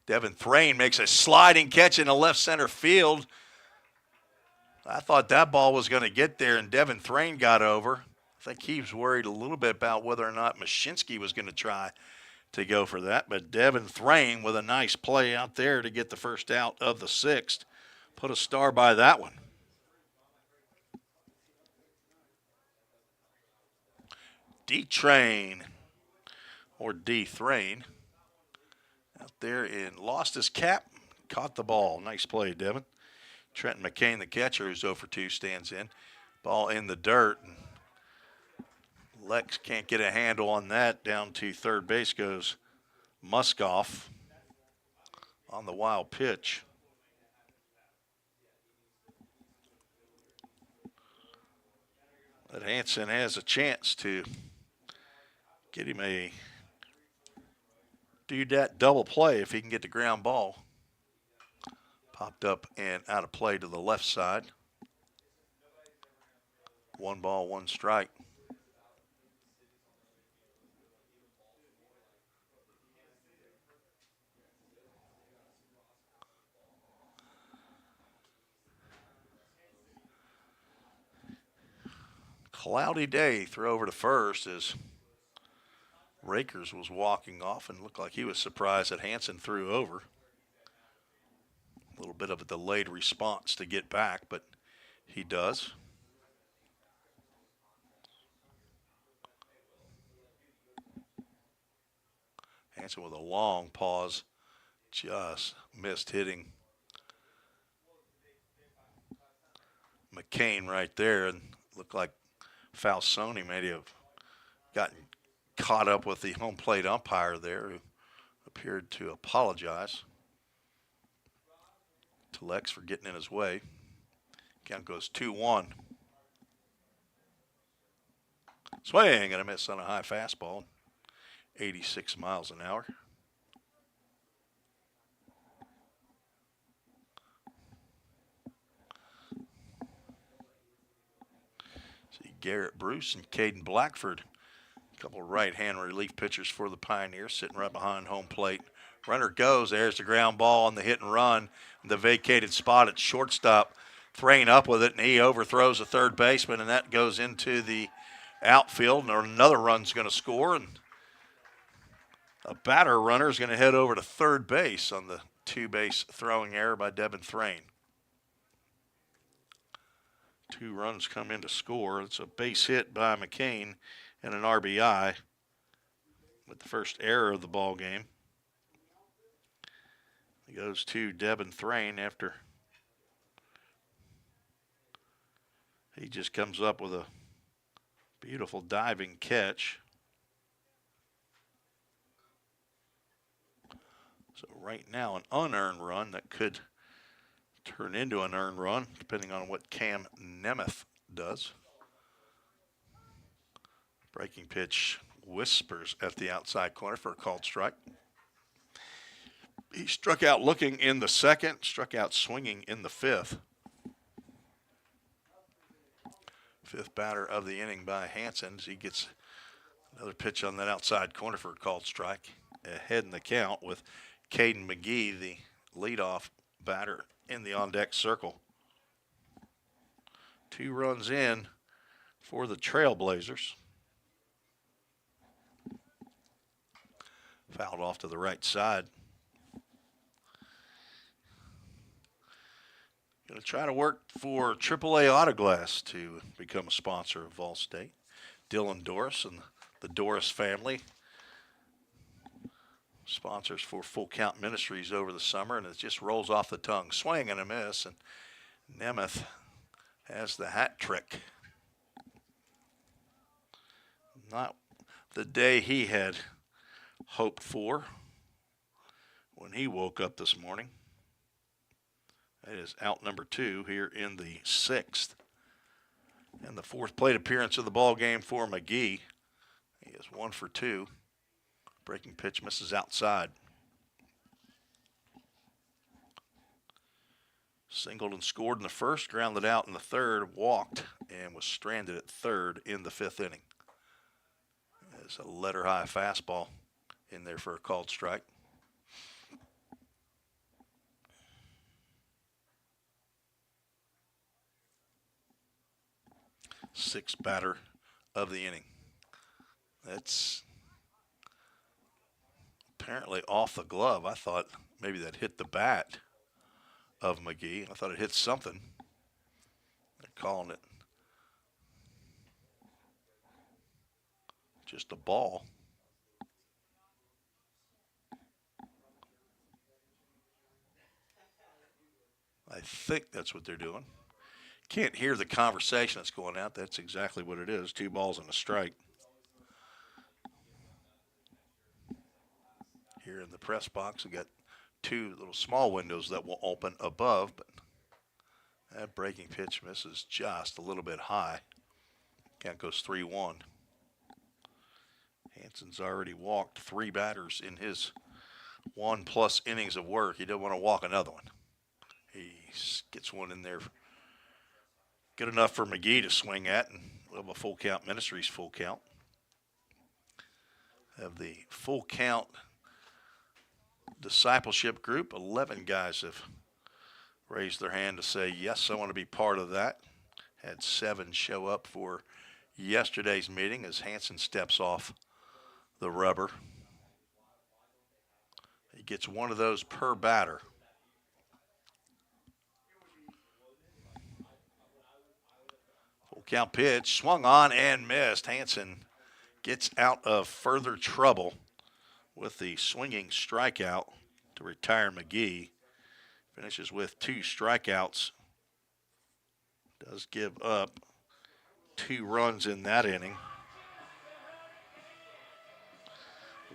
Devin Thrain makes a sliding catch in the left center field. I thought that ball was going to get there, and Devin Thrain got over. I think he was worried a little bit about whether or not Mashinsky was going to try to go for that, but Devin Thrain with a nice play out there to get the first out of the 6th. Put a star by that one. D-Train, or D-Thrain, out there and lost his cap, caught the ball. Nice play, Devin. Trenton McCain, the catcher, who's 0 for 2, stands in. Ball in the dirt. And Lex can't get a handle on that. Down to third base goes Muskoff on the wild pitch. But Hansen has a chance to get him a do that double play if he can get the ground ball. Popped up and out of play to the left side. 1 ball, 1 strike. Cloudy day. Throw over to first as Rakers was walking off and looked like he was surprised that Hansen threw over. A little bit of a delayed response to get back, but he does. Hansen with a long pause, just missed hitting McCain right there, and looked like Falsoni may have gotten caught up with the home plate umpire there, who appeared to apologize to Lex for getting in his way. Count goes 2-1. Swing and a miss on a high fastball, 86 miles an hour. See Garrett Bruce and Caden Blackford, a couple of right-hand relief pitchers for the Pioneers, sitting right behind home plate. Runner goes. There's the ground ball on the hit and run. The vacated spot at shortstop. Thrain up with it, and he overthrows the third baseman, and that goes into the outfield, and another run's going to score, and a batter runner is going to head over to third base on the 2-base throwing error by Devin Thrain. 2 runs come in to score. It's a base hit by McCain and an RBI with the first error of the ball game. It goes to Devin Thrain after he just comes up with a beautiful diving catch. So right now an unearned run that could turn into an earned run depending on what Cam Nemeth does. Breaking pitch whispers at the outside corner for a called strike. He struck out looking in the second, struck out swinging in the fifth. Fifth batter of the inning by Hansen as he gets another pitch on that outside corner for a called strike. Ahead in the count with Caden McGee, the leadoff batter in the on-deck circle. 2 runs in for the Trailblazers. Fouled off to the right side. Going to try to work for AAA Autoglass to become a sponsor of Vol State. Dylan Doris and the Doris family, sponsors for Full Count Ministries over the summer, and it just rolls off the tongue. Swing and a miss, and Nemeth has the hat trick. Not the day he had hoped for when he woke up this morning. That is out number 2 here in the 6th. And the 4th plate appearance of the ball game for McGee. He is 1 for 2. Breaking pitch misses outside. Singled and scored in the first, grounded out in the third, walked, and was stranded at third in the 5th inning. There's a letter-high fastball in there for a called strike. Sixth batter of the inning. That's apparently off the glove. I thought maybe that hit the bat of McGee. I thought it hit something. They're calling it just a ball. I think that's what they're doing. Can't hear the conversation that's going out. That's exactly what it is. 2 balls and a strike. Here in the press box, we got 2 little small windows that will open above, but that breaking pitch misses just a little bit high. Count goes 3-1. Hansen's already walked 3 batters in his 1+ innings of work. He doesn't want to walk another one. He gets one in there good enough for McGee to swing at, and we'll have a Full Count Ministries full count. Have the full count discipleship group. 11 guys have raised their hand to say, yes, I want to be part of that. Had 7 show up for yesterday's meeting as Hansen steps off the rubber. He gets one of those per batter. Full count pitch, swung on and missed. Hansen gets out of further trouble with the swinging strikeout to retire McGee. Finishes with 2 strikeouts. Does give up 2 runs in that inning.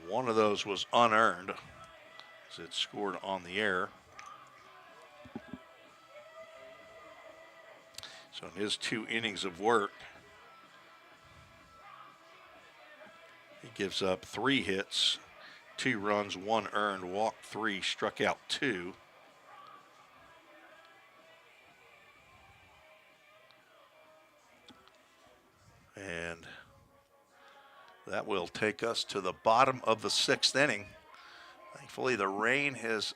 One of those was unearned as it scored on the air. So in his 2 innings of work, he gives up 3 hits, 2 runs, 1 earned, walked 3, struck out 2. And that will take us to the bottom of the 6th inning. Thankfully, the rain has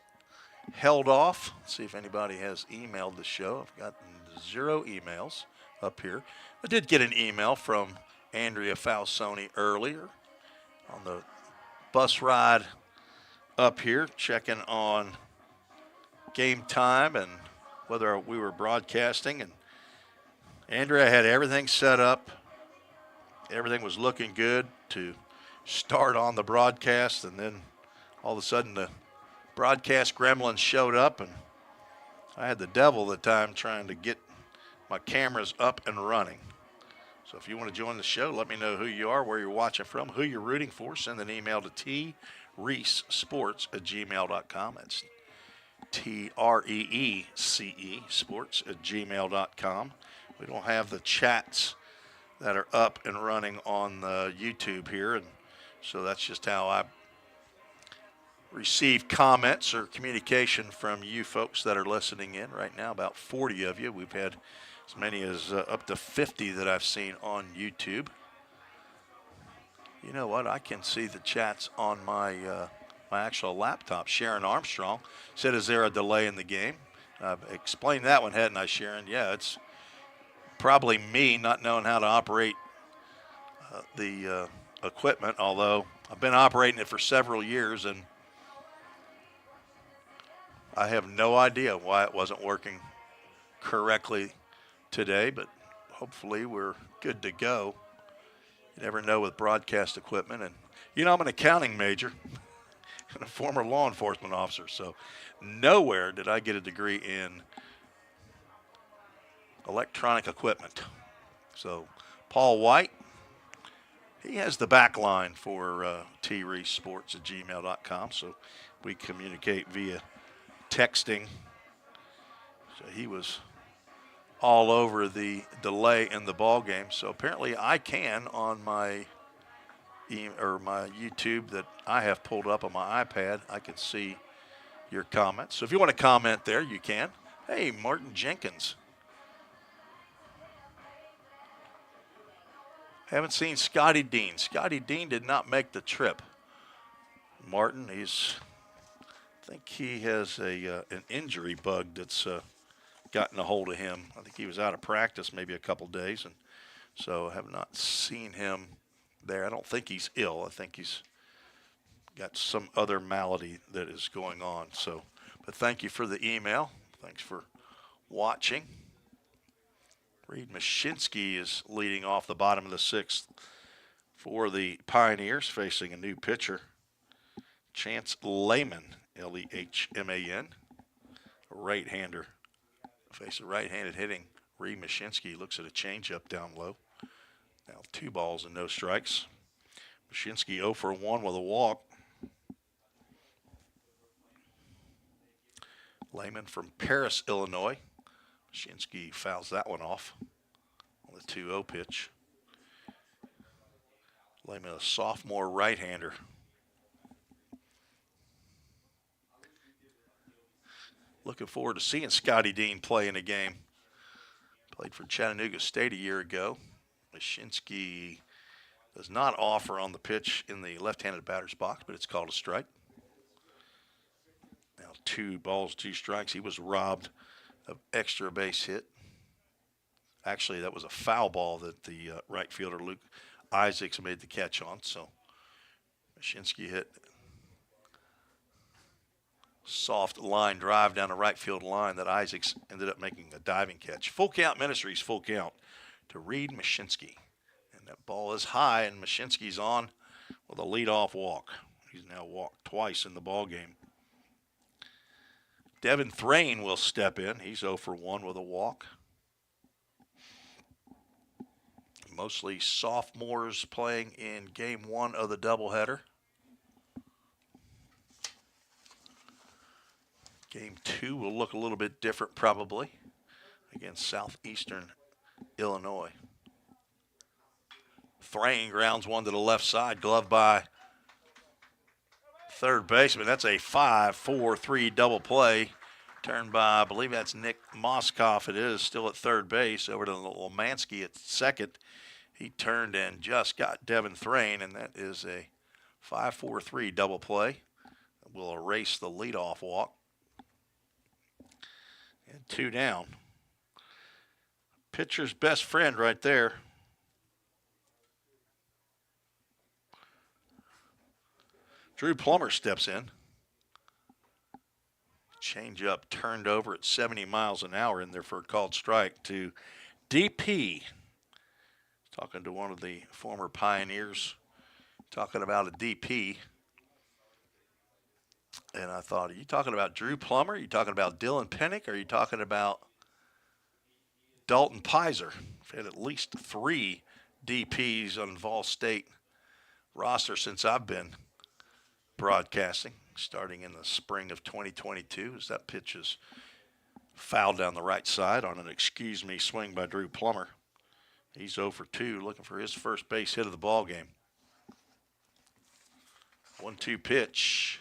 held off. Let's see if anybody has emailed the show. I've gotten 0 emails up here. I did get an email from Andrea Falsoni earlier on the bus ride up here, checking on game time and whether we were broadcasting, and Andrea had everything set up. Everything was looking good to start on the broadcast, and then all of a sudden the broadcast gremlins showed up, and I had the devil at the time trying to get my cameras up and running. So if you want to join the show, let me know who you are, where you're watching from, who you're rooting for. Send an email to treesports@gmail.com. That's TREECE sports@gmail.com. We don't have the chats that are up and running on YouTube here, and so that's just how I receive comments or communication from you folks that are listening in right now. About 40 of you. We've had as many as up to 50 that I've seen on YouTube. You know what? I can see the chats on my my actual laptop. Sharon Armstrong said, "Is there a delay in the game?" I've explained that one, hadn't I, Sharon? Yeah, it's probably me not knowing how to operate the equipment, although I've been operating it for several years, and I have no idea why it wasn't working correctly today, but hopefully we're good to go. You never know with broadcast equipment. And, you know, I'm an accounting major and a former law enforcement officer, so nowhere did I get a degree in electronic equipment. So Paul White, he has the back line for treesports@gmail.com, so we communicate via texting. So he was all over the delay in the ball game. So apparently I can on my my YouTube that I have pulled up on my iPad. I can see your comments. So if you want to comment there, you can. Hey, Martin Jenkins. Haven't seen Scotty Dean. Scotty Dean did not make the trip. Martin, I think he has an injury bug that's gotten a hold of him. I think he was out of practice maybe a couple days, and so I have not seen him there. I don't think he's ill. I think he's got some other malady that is going on. So, but thank you for the email. Thanks for watching. Reed Mashinsky is leading off the bottom of the sixth for the Pioneers, facing a new pitcher, Chance Lehman, Lehman, a right-hander. Face a right-handed hitting Reed Mashinsky. Looks at a changeup down low. Now 2 balls and no strikes. Mashinsky 0 for 1 with a walk. Lehman from Paris, Illinois. Mashinsky fouls that one off on the 2-0 pitch. Lehman, a sophomore right-hander. Looking forward to seeing Scotty Dean play in a game. Played for Chattanooga State a year ago. Mashinsky does not offer on the pitch in the left-handed batter's box, but it's called a strike. Now 2 balls, 2 strikes. He was robbed of extra base hit. Actually, that was a foul ball that the right fielder Luke Isaacs made the catch on. So Mashinsky hit soft line drive down the right field line that Isaacs ended up making a diving catch. Full count Ministries, full count to Reed Mashinsky. And that ball is high, and Mashinsky's on with a leadoff walk. He's now walked twice in the ball game. Devin Thrain will step in. He's 0 for 1 with a walk. Mostly sophomores playing in game 1 of the doubleheader. Game 2 will look a little bit different probably against Southeastern Illinois. Thrain grounds one to the left side, gloved by third baseman. That's a 5-4-3 double play. Turned by, I believe that's Nick Moskoff. It is still at third base. Over to Lomansky at second. He turned and just got Devin Thrain, and that is a 5-4-3 double play. We'll erase the leadoff walk. And 2 down. Pitcher's best friend right there. Drew Plummer steps in. Change up turned over at 70 miles an hour in there for a called strike to DP. Talking to one of the former Pioneers, talking about a DP. And I thought, are you talking about Drew Plummer? Are you talking about Dylan Pennick? Or are you talking about Dalton Pizer? I've had at least 3 DPs on Vol State roster since I've been broadcasting, starting in the spring of 2022, as that pitch is fouled down the right side on an excuse me swing by Drew Plummer. He's 0 for 2, looking for his first base hit of the ball game. 1-2 pitch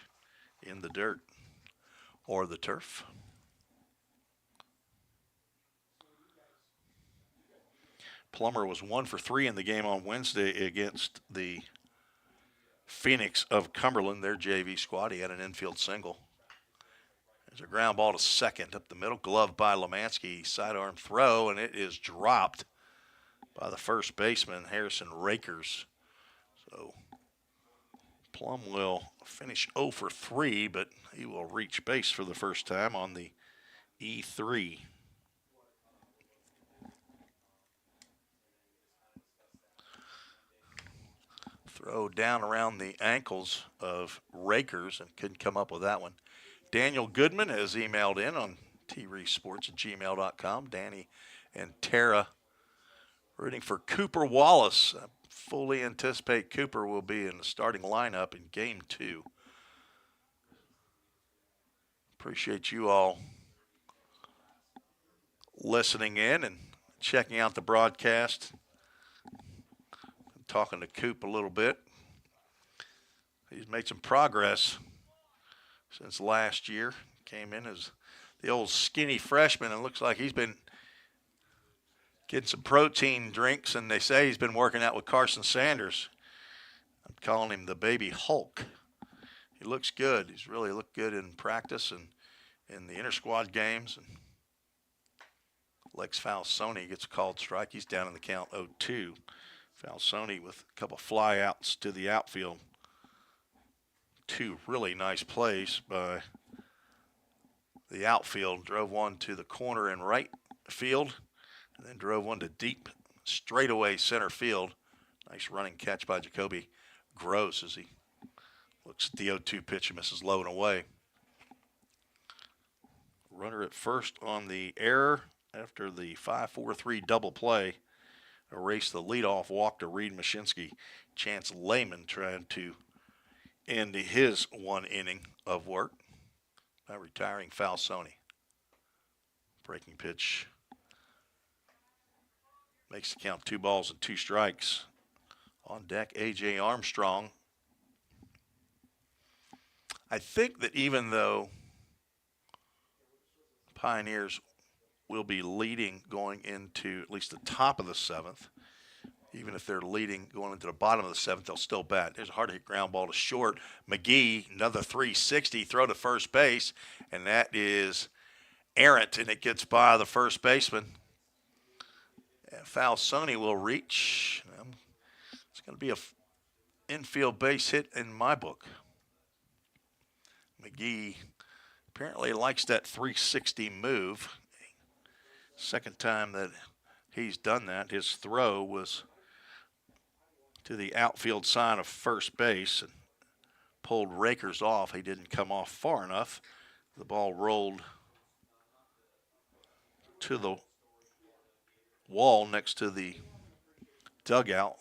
in the dirt or the turf. Plummer was 1 for 3 in the game on Wednesday against the Phoenix of Cumberland, their JV squad. He had an infield single. There's a ground ball to second up the middle, glove by Lemansky, sidearm throw, and it is dropped by the first baseman, Harrison Rakers. So Plum will finish 0 for 3, but he will reach base for the first time on the E3. Throw down around the ankles of Rakers and couldn't come up with that one. Daniel Goodman has emailed in on treesports@gmail.com. Danny and Tara rooting for Cooper Wallace. I fully anticipate Cooper will be in the starting lineup in Game 2. Appreciate you all listening in and checking out the broadcast. Talking to Coop a little bit. He's made some progress since last year. Came in as the old skinny freshman and looks like he's been getting some protein drinks, and they say he's been working out with Carson Sanders. I'm calling him the baby Hulk. He looks good. He's really looked good in practice and in the inter-squad games. And Lex Falsoni gets a called strike. He's down in the count 0-2. Falsoni with a couple flyouts to the outfield. 2 really nice plays by the outfield. Drove one to the corner in right field, and then drove one to deep straightaway center field. Nice running catch by Jacoby Gross as he looks at the 0-2 pitch and misses low and away. Runner at first on the error after the 5-4-3 double play. Erased the leadoff walk to Reed Mashinsky. Chance Lehman trying to end his 1 inning of work by retiring Falsoni. Breaking pitch makes the count 2 balls and 2 strikes. On deck, A.J. Armstrong. I think that even though Pioneers will be leading going into at least the top of the 7th. Even if they're leading going into the bottom of the 7th, they'll still bat. There's a hard hit ground ball to short. McGee, another 360, throw to first base, and that is errant, and it gets by the first baseman. Falsoni will reach. It's going to be a infield base hit in my book. McGee apparently likes that 360 move. Second time that he's done that. His throw was to the outfield side of first base and pulled Rakers off. He didn't come off far enough. The ball rolled to the wall next to the dugout.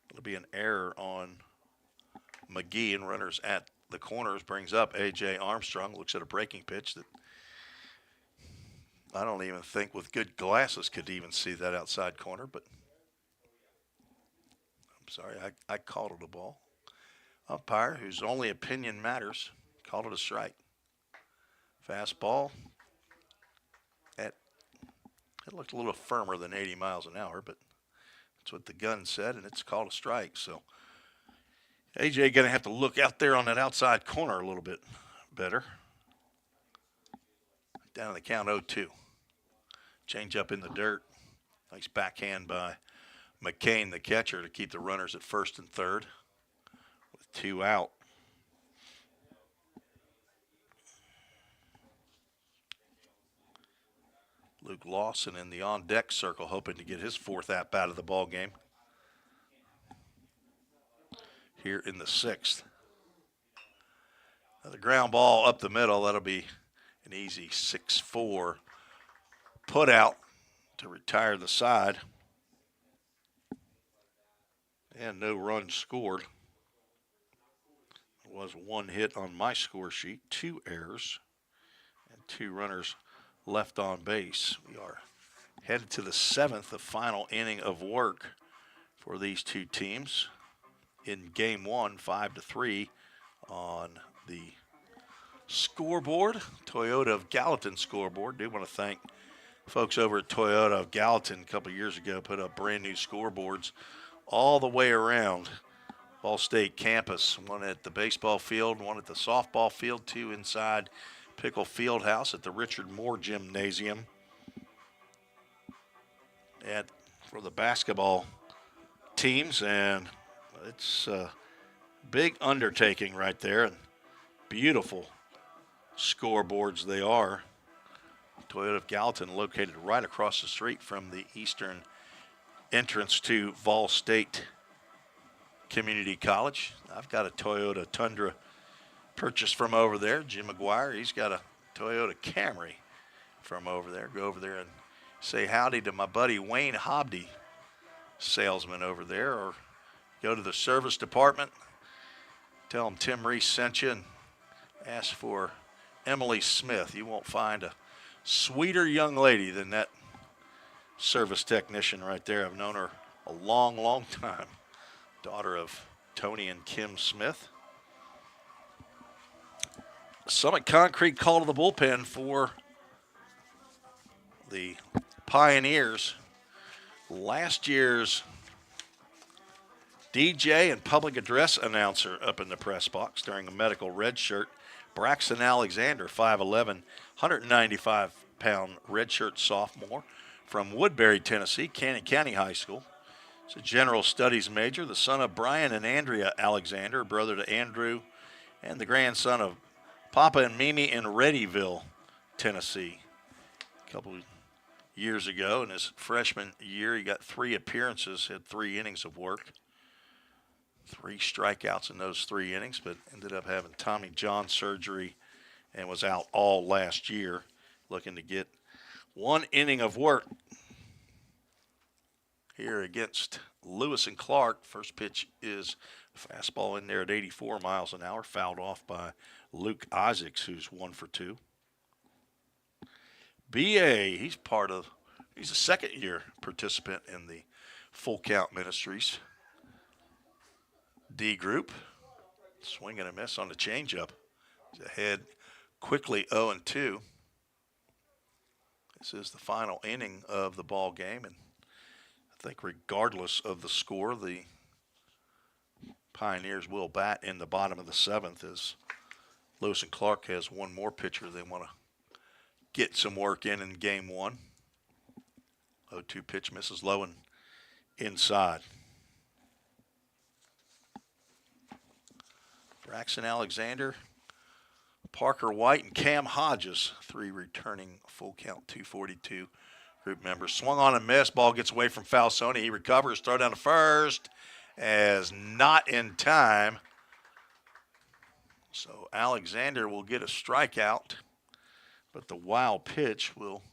It'll be an error on McGee, and runners at the corners brings up A.J. Armstrong. Looks at a breaking pitch that I don't even think with good glasses could even see that outside corner, but I'm sorry, I called it a ball. Umpire, whose only opinion matters, called it a strike. Fastball. It looked a little firmer than 80 miles an hour, but that's what the gun said, and it's called a strike. So AJ going to have to look out there on that outside corner a little bit better. Down in the count 0-2. Change up in the dirt. Nice backhand by McCain, the catcher, to keep the runners at first and third with 2 out. Luke Lawson in the on-deck circle, hoping to get his fourth at-bat of the ball game here in the sixth. Another ground ball up the middle. That'll be an easy 6-4 put out to retire the side. And no runs scored. There was one hit on my score sheet, 2 errors, and 2 runners left on base. We are headed to the 7th, the final inning of work for these two teams. In game 1, 5-3 on the scoreboard, Toyota of Gallatin scoreboard. Do want to thank folks over at Toyota of Gallatin. A couple of years ago put up brand new scoreboards all the way around Ball State campus. One at the baseball field, one at the softball field, 2 inside Pickle Fieldhouse at the Richard Moore Gymnasium. And for the basketball teams, and it's a big undertaking right there, and beautiful scoreboards they are. Toyota of Gallatin located right across the street from the eastern entrance to Ball State Community College. I've got a Toyota Tundra purchased from over there. Jim McGuire, he's got a Toyota Camry from over there. Go over there and say howdy to my buddy Wayne Hobdy, salesman over there, or go to the service department, tell them Tim Reese sent you, and ask for Emily Smith. You won't find a sweeter young lady than that service technician right there. I've known her a long, long time. Daughter of Tony and Kim Smith. Summit Concrete call to the bullpen for the Pioneers. Last year's DJ and public address announcer up in the press box during a medical red shirt, Braxton Alexander, 5'11", 195-pound redshirt sophomore from Woodbury, Tennessee, Canyon County High School. He's a general studies major, the son of Brian and Andrea Alexander, brother to Andrew, and the grandson of Papa and Mimi in Readyville, Tennessee. A couple of years ago, in his freshman year, he got 3 appearances, had 3 innings of work. 3 strikeouts in those 3 innings, but ended up having Tommy John surgery and was out all last year, looking to get 1 inning of work here against Lewis and Clark. First pitch is fastball in there at 84 miles an hour, fouled off by Luke Isaacs, who's 1 for 2. B.A., he's a second-year participant in the Full Count Ministries D group. Swing and a miss on the changeup. He's ahead quickly 0-2. This is the final inning of the ball game, and I think regardless of the score, the Pioneers will bat in the bottom of the 7th as Lewis and Clark has 1 more pitcher they want to get some work in game 1. 0-2 pitch misses low and inside. Braxton Alexander, Parker White, and Cam Hodges, 3 returning Full Count 242 group members. Swung on and missed. Ball gets away from Falsoni. He recovers. Throw down to first as not in time. So Alexander will get a strikeout, but the wild pitch will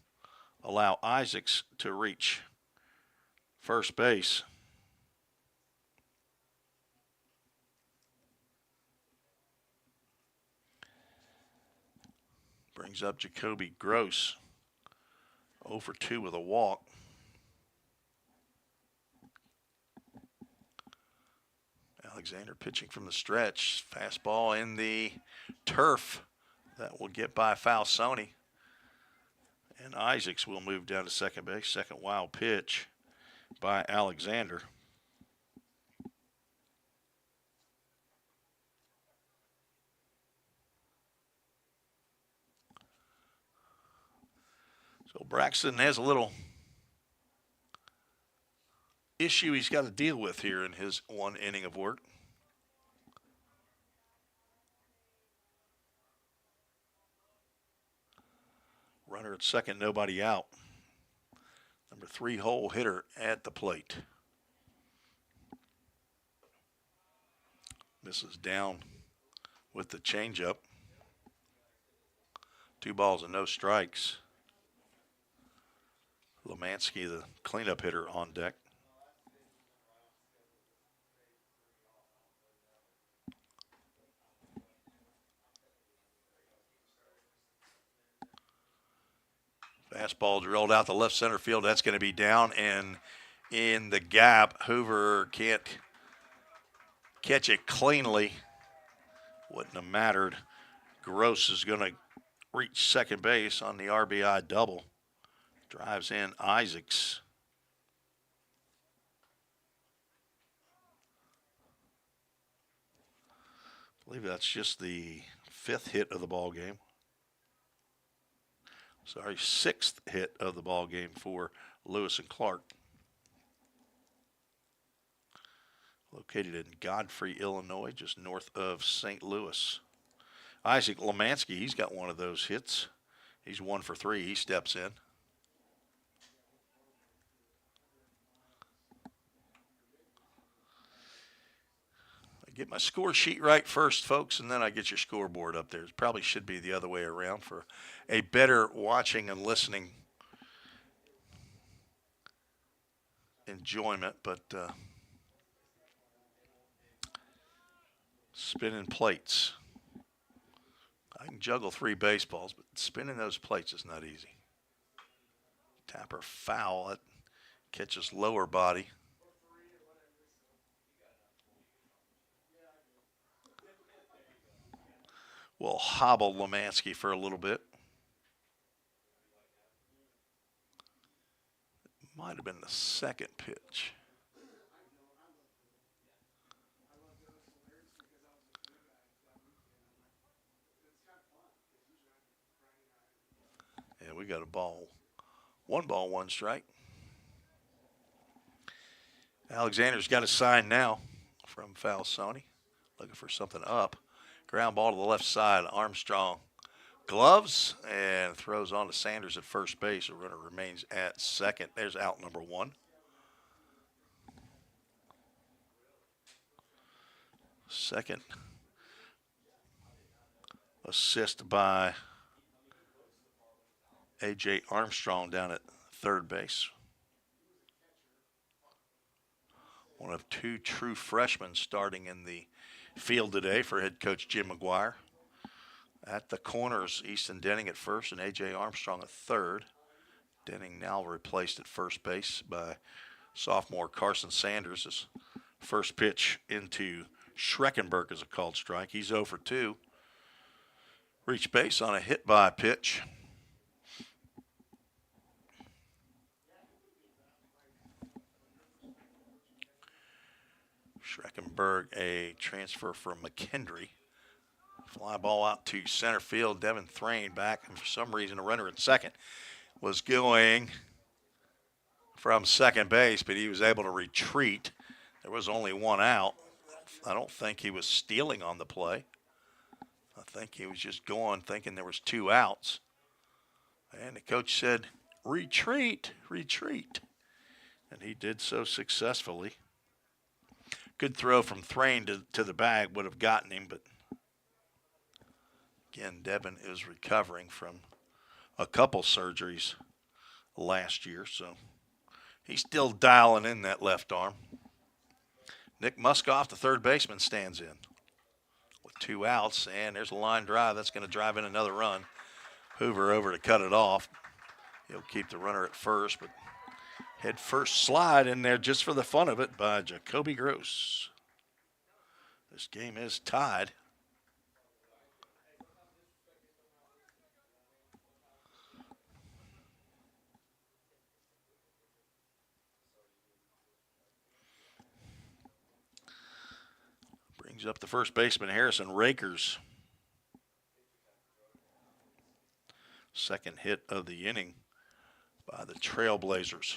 allow Isaacs to reach first base. Brings up Jacoby Gross, 0 for 2 with a walk. Alexander pitching from the stretch. Fastball in the turf. That will get by Falsoni. And Isaacs will move down to second base. Second wild pitch by Alexander. So Braxton has a little issue he's got to deal with here in his 1 inning of work. Runner at second, nobody out. Number 3 hole hitter at the plate. This is down with the changeup. 2 balls and no strikes. Lemansky, the cleanup hitter, on deck. Fastball drilled out the left center field. That's going to be down and in the gap. Hoover can't catch it cleanly. Wouldn't have mattered. Gross is going to reach second base on the RBI double. Drives in Isaacs. I believe that's just the 5th hit of the ball game. Sorry, 6th hit of the ball game for Lewis and Clark. Located in Godfrey, Illinois, just north of St. Louis. Isaac Lemansky, he's got one of those hits. He's 1 for 3. He steps in. Get my score sheet right first, folks, and then I get your scoreboard up there. It probably should be the other way around for a better watching and listening enjoyment. But spinning plates. I can juggle 3 baseballs, but spinning those plates is not easy. Tapper foul. It catches lower body. Will hobble Lemansky for a little bit. Might have been the second pitch. Yeah, we got a ball. 1 ball, 1 strike. Alexander's got a sign now from Falsoni. Looking for something up. Ground ball to the left side. Armstrong gloves and throws on to Sanders at first base. The runner remains at second. There's out number 1. Second assist by A.J. Armstrong down at third base. One of 2 true freshmen starting in the field today for head coach Jim McGuire. At the corners, Easton Denning at first and A.J. Armstrong at third. Denning now replaced at first base by sophomore Carson Sanders. His first pitch into Schreckenberg is a called strike. He's 0 for 2. Reached base on a hit by pitch. Schreckenberg, a transfer from McKendree. Fly ball out to center field. Devin Thrain back, and for some reason a runner at second was going from second base, but he was able to retreat. There was only 1 out. I don't think he was stealing on the play. I think he was just going thinking there was 2 outs. And the coach said, retreat, retreat. And he did so successfully. Good throw from Thrain to the bag would have gotten him, but again, Devin is recovering from a couple surgeries last year, so he's still dialing in that left arm. Nick Muskoff, the third baseman, stands in with 2 outs, and there's a line drive. That's going to drive in another run. Hoover over to cut it off. He'll keep the runner at first, but head first slide in there just for the fun of it by Jacoby Gross. This game is tied. Brings up the first baseman, Harrison Rakers. Second hit of the inning by the Trailblazers.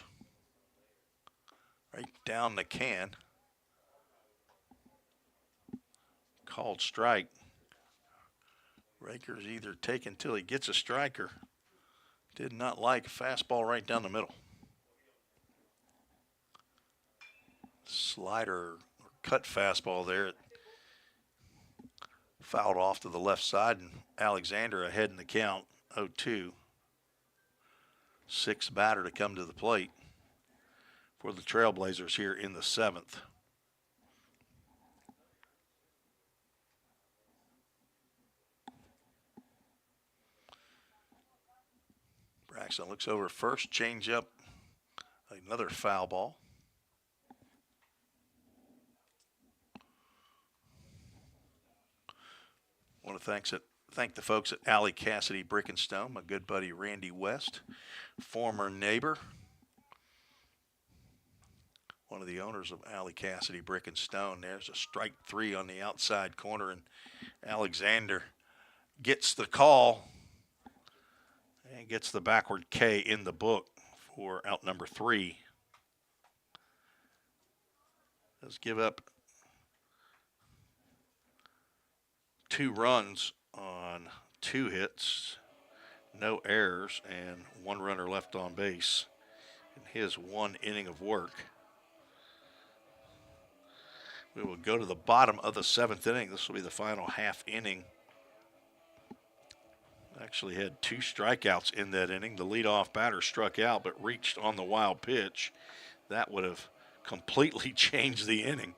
Right down the can. Called strike. Rakers either taken till he gets a strike or did not like a fastball right down the middle. Slider or cut fastball there. It fouled off to the left side, and Alexander ahead in the count, 0-2. Sixth batter to come to the plate for the Trailblazers here in the seventh. Braxton looks over first, change up, another foul ball. I want to thank the folks at Alley Cassidy Brick and Stone, my good buddy Randy West, former neighbor, one of the owners of Alley Cassidy Brick and Stone. There's a strike three on the outside corner, and Alexander gets the call and gets the backward K in the book for out number 3. Let's give up 2 runs on 2 hits, no errors, and 1 runner left on base in his 1 inning of work. We will go to the bottom of the 7th inning. This will be the final half inning. Actually had 2 strikeouts in that inning. The leadoff batter struck out but reached on the wild pitch. That would have completely changed the inning.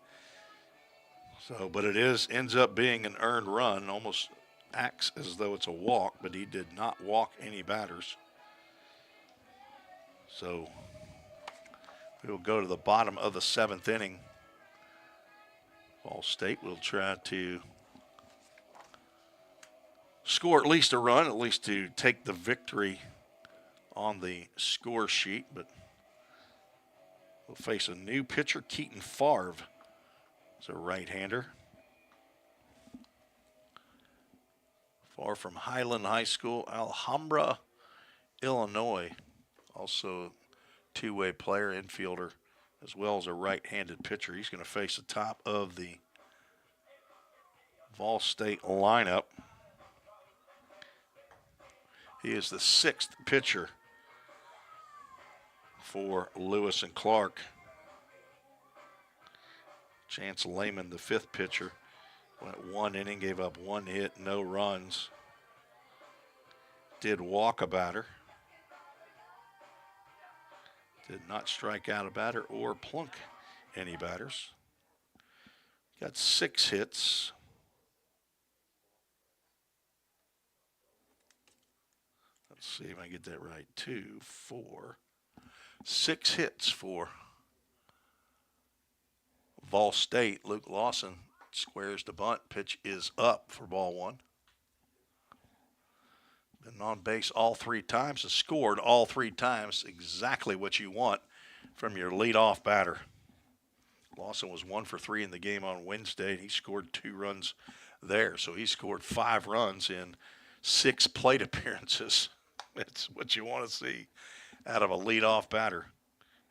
So, but it ends up being an earned run. Almost acts as though it's a walk, but he did not walk any batters. So we will go to the bottom of the 7th inning. Ball State will try to score at least a run, at least to take the victory on the score sheet, but we'll face a new pitcher, Keaton Favre. He's a right-hander. Favre from Highland High School, Alhambra, Illinois. Also two-way player, infielder, as well as a right-handed pitcher. He's going to face the top of the Vol State lineup. He is the 6th pitcher for Lewis and Clark. Chance Lehman, the 5th pitcher, went 1 inning, gave up 1 hit, no runs. Did walk a batter. Did not strike out a batter or plunk any batters. Got 6 hits. Let's see if I get that right. 2, 4, 6 hits for Vol State. Luke Lawson squares the bunt. Pitch is up for ball 1. Been on base all 3 times, has scored all 3 times. Exactly what you want from your leadoff batter. Lawson was 1 for 3 in the game on Wednesday. He scored 2 runs there. So he scored 5 runs in 6 plate appearances. That's what you want to see out of a leadoff batter.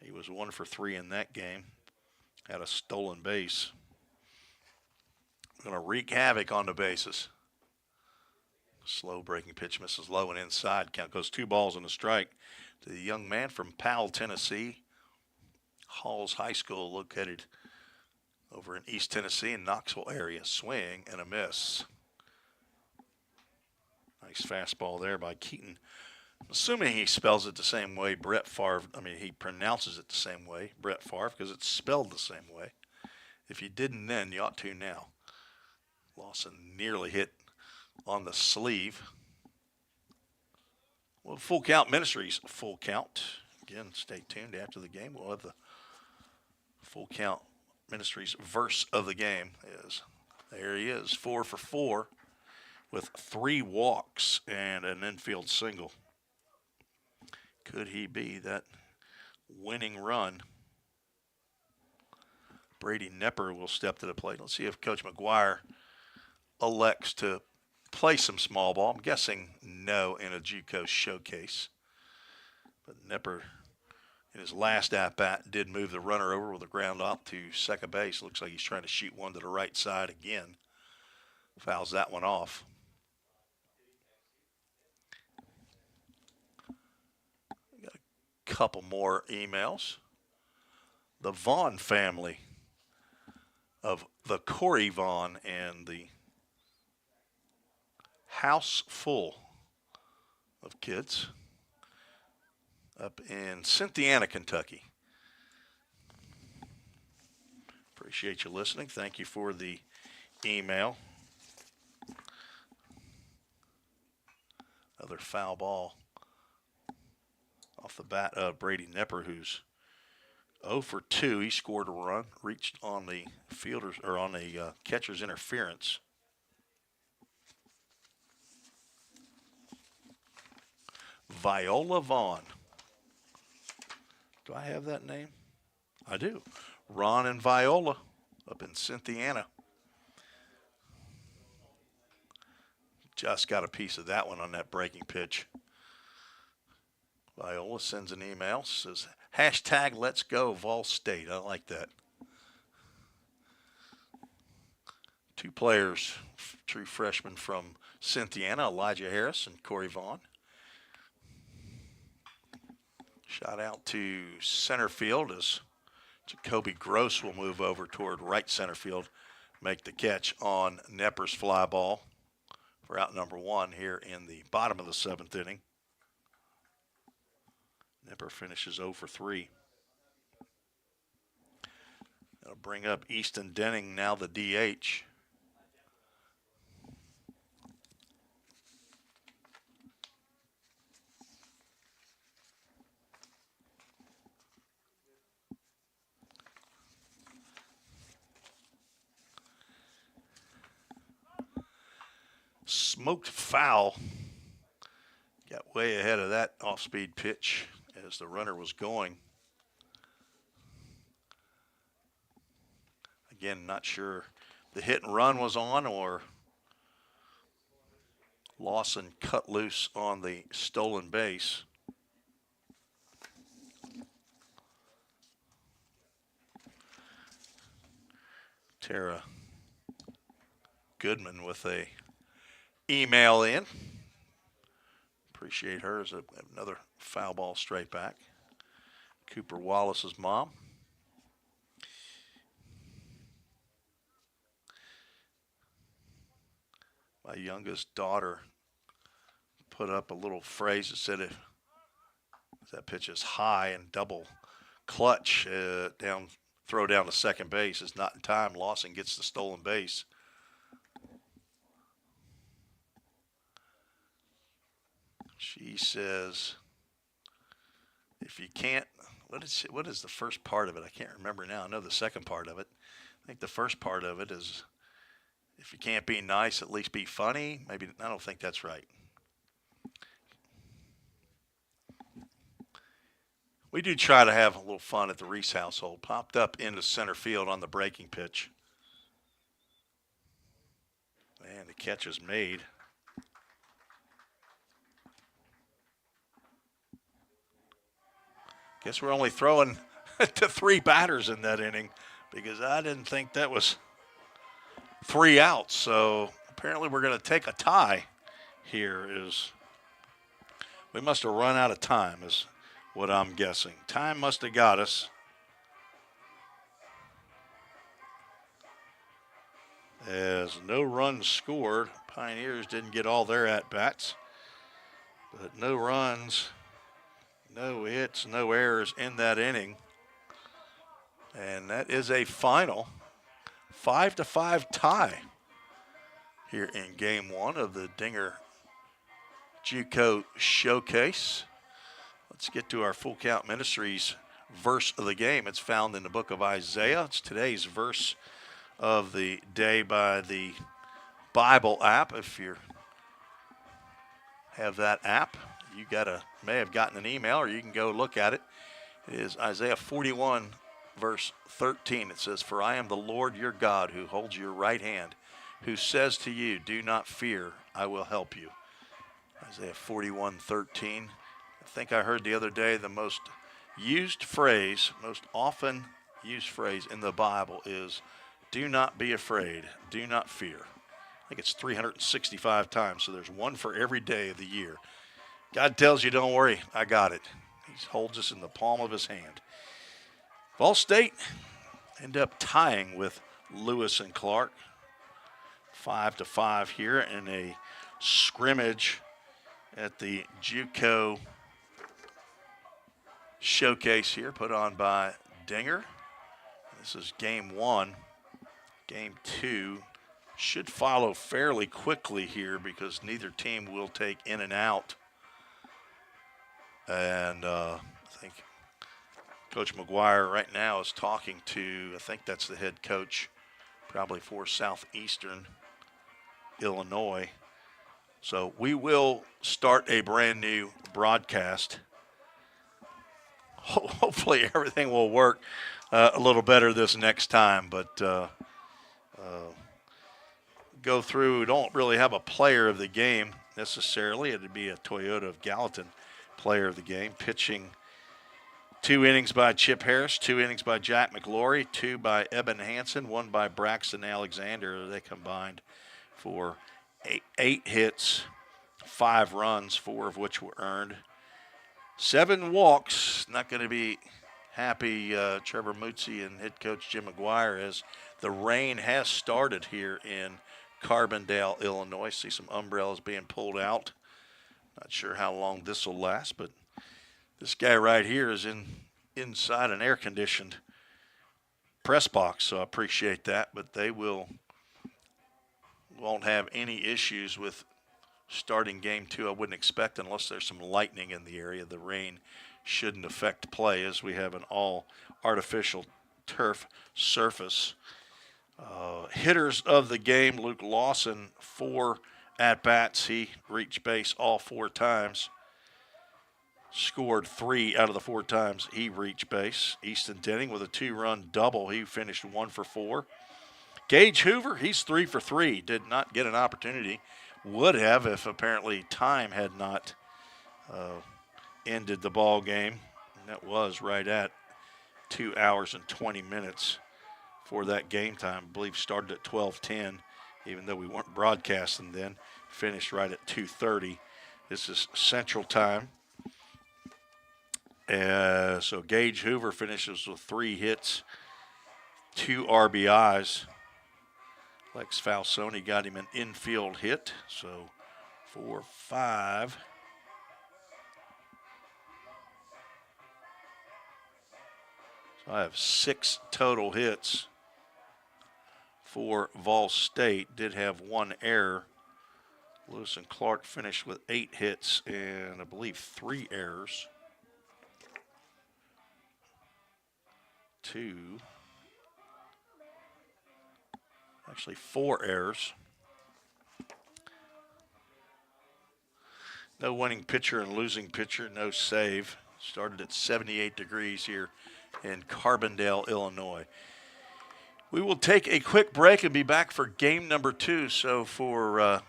He was 1 for 3 in that game. Had a stolen base. Going to wreak havoc on the bases. Slow breaking pitch misses low and inside. Count goes 2 balls and a strike to the young man from Powell, Tennessee. Halls High School, located over in East Tennessee and Knoxville area. Swing and a miss. Nice fastball there by Keaton. I'm assuming he spells it the same way Brett Favre. I mean, he pronounces it the same way, Brett Favre, because it's spelled the same way. If you didn't then, you ought to now. Lawson nearly hit on the sleeve. Well, Full Count Ministries, Full Count. Again, stay tuned after the game. We'll have the Full Count Ministries verse of the game. There he is, 4 for 4 with 3 walks and an infield single. Could he be that winning run? Brady Nepper will step to the plate. Let's see if Coach McGuire elects to play some small ball. I'm guessing no in a JUCO showcase. But Nepper, in his last at-bat, did move the runner over with a ground out to second base. Looks like he's trying to shoot one to the right side again. Fouls that one off. Got a couple more emails. The Vaughn family of the Corey Vaughn and the house full of kids up in Cynthiana, Kentucky. Appreciate you listening. Thank you for the email. Another foul ball off the bat of Brady Nepper, who's 0 for 2. He scored a run, reached on the fielder's or on the catcher's interference. Viola Vaughn. Do I have that name? I do. Ron and Viola up in Cynthiana. Just got a piece of that one on that breaking pitch. Viola sends an email, says, hashtag let's go Vol State. I like that. Two players, true freshmen from Cynthiana, Elijah Harris and Corey Vaughn. Shot out to center field as Jacoby Gross will move over toward right center field, make the catch on Nepper's fly ball for out number 1 here in the bottom of the 7th inning. Nepper finishes 0 for 3. That'll bring up Easton Denning, now the DH. Smoked foul. Got way ahead of that off-speed pitch as the runner was going. Again, not sure the hit and run was on or Lawson cut loose on the stolen base. Tara Goodman with a email in. Appreciate her as another foul ball straight back. Cooper Wallace's mom. My youngest daughter put up a little phrase that said if that pitch is high and double clutch throw down to second base is not in time, Lawson gets the stolen base. She says, if you can't, what is the first part of it? I can't remember now. I know the second part of it. I think the first part of it is, if you can't be nice, at least be funny. Maybe, I don't think that's right. We do try to have a little fun at the Reese household. Popped up into center field on the breaking pitch. And the catch is made. Guess we're only throwing to 3 batters in that inning because I didn't think that was 3 outs. So apparently we're going to take a tie here. We must have run out of time is what I'm guessing. Time must have got us. As no runs scored, Pioneers didn't get all their at-bats, but no runs. No hits, no errors in that inning. And that is a final 5-5 tie here in Game 1 of the Dinger JUCO Showcase. Let's get to our Full Count Ministries verse of the game. It's found in the book of Isaiah. It's today's verse of the day by the Bible app. If you have that app, you may have gotten an email, or you can go look at it. It is Isaiah 41, verse 13. It says, "For I am the Lord your God, who holds your right hand, who says to you, do not fear, I will help you." Isaiah 41:13. I think I heard the other day the most often used phrase in the Bible is, do not be afraid, do not fear. I think it's 365 times, so there's one for every day of the year. God tells you, don't worry, I got it. He holds us in the palm of his hand. Vol State end up tying with Lewis and Clark. 5-5 here in a scrimmage at the JUCO showcase here, put on by Dinger. This is game 1. Game 2 should follow fairly quickly here because neither team will take in and out. And I think Coach McGuire right now is talking to, I think that's the head coach, probably for Southeastern Illinois. So we will start a brand new broadcast. Hopefully everything will work a little better this next time, but go through. Don't really have a player of the game necessarily. It'd be a Toyota of Gallatin player of the game. Pitching 2 innings by Chip Harris, 2 innings by Jack McLaury, 2 by Eben Hansen, 1 by Braxton Alexander. They combined for 8 hits, 5 runs, 4 of which were earned. 7 walks. Not going to be happy, Trevor Mutzi and head coach Jim McGuire, as the rain has started here in Carbondale, Illinois. See some umbrellas being pulled out. Not sure how long this will last, but this guy right here is inside an air-conditioned press box, so I appreciate that. But they won't have any issues with starting game 2. I wouldn't expect, unless there's some lightning in the area. The rain shouldn't affect play, as we have an all artificial turf surface. Hitters of the game: Luke Lawson, 4 at-bats. He reached base all 4 times. Scored 3 out of the 4 times he reached base. Easton Denning with a 2-run double. He finished 1 for 4. Gage Hoover, he's 3 for 3. Did not get an opportunity. Would have if apparently time had not ended the ball game. And that was right at 2 hours and 20 minutes for that game time. I believe started at 12:10, even though we weren't broadcasting then. Finished right at 2:30. This is Central Time. So Gage Hoover finishes with 3 hits, 2 RBIs. Lex Falsoni got him an infield hit, so 4, 5. So I have 6 total hits for Vol State. Did have 1 error. Lewis and Clark finished with 8 hits and I believe 3 errors. 4 errors. No winning pitcher and losing pitcher, no save. Started at 78 degrees here in Carbondale, Illinois. We will take a quick break and be back for game number 2. So for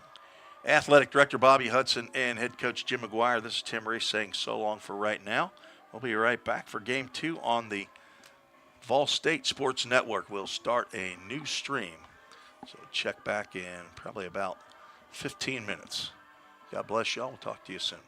Athletic Director Bobby Hudson and head coach Jim McGuire, this is Tim Reese saying so long for right now. We'll be right back for game 2 on the Vol State Sports Network. We'll start a new stream. So check back in probably about 15 minutes. God bless y'all. We'll talk to you soon.